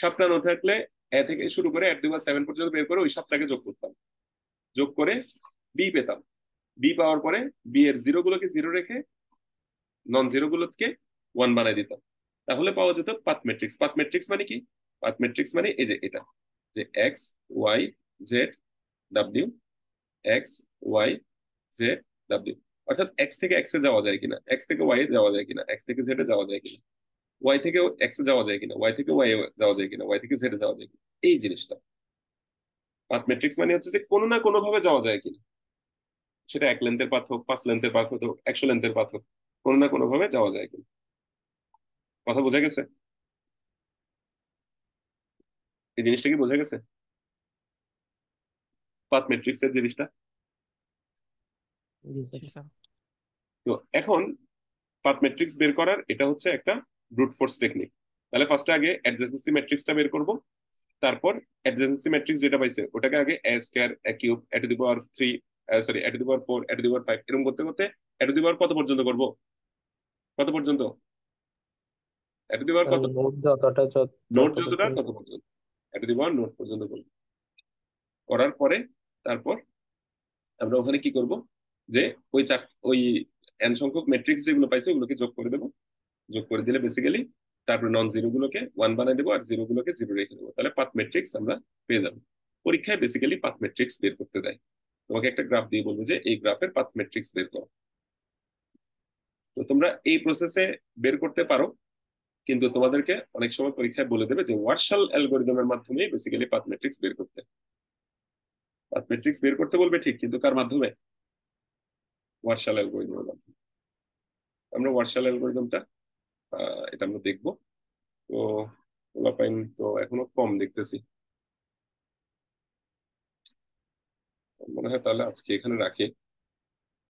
A: 7টা নোট থাকলে এ থেকে শুরু করে এ টু দি পাওয়ার 7 পর্যন্ত বের করে ওই 7টাকে যোগ করতাম, যোগ করে বি পেতাম। বি পাওয়ার পরে বি এর জিরো গুলোকে জিরো রেখে নন জিরো গুলোকে 1 বানাই দিতাম, তাহলে পাওয়া যেত পাথ ম্যাট্রিক্স। পাথ ম্যাট্রিক্স মানে কি, পাথ ম্যাট্রিক্স মানে এই যে এটা, যে X Y Z W, X Y Z W, অর্থাৎ এক্স থেকে এক্স এ যাওয়া যায় কিনা, এক্স থেকে ওয়াই এ যাওয়া যায় কিনা, এক্স থেকে জেড এ যাওয়া যায় কিনা, ওয়াই থেকে এক্স এ যাওয়া যায় কিনা, ওয়াই থেকে ওয়াই এ যাওয়া যায় কিনা, ওয়াই থেকে জেড এ যাওয়া যায় কিনা, এই জিনিসটা। পাথ ম্যাট্রিক্স মানে হচ্ছে যে কোনো না কোনো ভাবে যাওয়া যায় কিনা, সেটা 1 লেন্থের পাথ হোক, 5 লেন্থের পাথ হোক, 100 লেন্থের পাথ হোক, কোনো না কোনো ভাবে যাওয়া যায় কিনা। কথা বোঝা গেছে, এই জিনিসটা কি বোঝা গেছে, পাথ ম্যাট্রিক্স এর জিনিসটা।
B: জি স্যার।
C: জি স্যার।
A: তো এখন পাথ ম্যাট্রিক্স বের করার এটা হচ্ছে একটা ব্রুট ফোর্স টেকনিক। তাহলে ফার্স্টে আগে অ্যাডজেন্সি ম্যাট্রিক্সটা বের করব, তারপর অ্যাডজেন্সি ম্যাট্রিক্স যেটা পাইছে ওটাকে আগে A square A cube A to the power 3, sorry A to the power 4 A to the power 5 এরকম করতে করতে এ টু দি পাওয়ার কত পর্যন্ত করব, কত পর্যন্ত, এ টু দি পাওয়ার কত,
B: নোট যতটা
A: নোট
B: তত
A: যতটা
B: পর্যন্ত।
A: তত পর্যন্ত, এ টু দি পাওয়ার নোট পর্যন্ত করব। করার পরে তারপর আমরা ওখানে কি করব, যে ওই এন সংখ্যক ম্যাট্রিক্স যেগুলো পাইছে ওগুলোকে যোগ করে দেবো, যোগ করে দিলে বেসিক্যালি তারপরে নন জিরো গুলোকে 1 বানাই দেবো আর জিরো গুলোকে 0 রেখে দেবো, তাহলে পাথ ম্যাট্রিক্স আমরা পেয়ে যাবো। পরীক্ষায় বেসিক্যালি পাথ ম্যাট্রিক্স বের করতে দেয়, তোমাকে একটা গ্রাফ দিয়ে বলবো যে এই গ্রাফের পাথ ম্যাট্রিক্স বের করো। তো তোমরা এই প্রসেসে বের করতে পারো, কিন্তু তোমাদেরকে অনেক সময় পরীক্ষায় বলে দেবে যে ওয়ার্শাল অ্যালগোরিদমের মাধ্যমে বেসিক্যালি পাথ ম্যাট্রিক্স বের করতে, পাথ ম্যাট্রিক্স বের করতে বলবে ঠিক, কিন্তু কার মাধ্যমে, ওয়ার্শাল অ্যালগোরিদমের মাধ্যমে। আমরা ওয়ার্শাল অ্যালগোরিদমটা এটা আমরা দেখবো। তো পোলাপাইন তো এখনো কম দেখতেছি, মনে হয় তাহলে আজকে এখানে রাখি।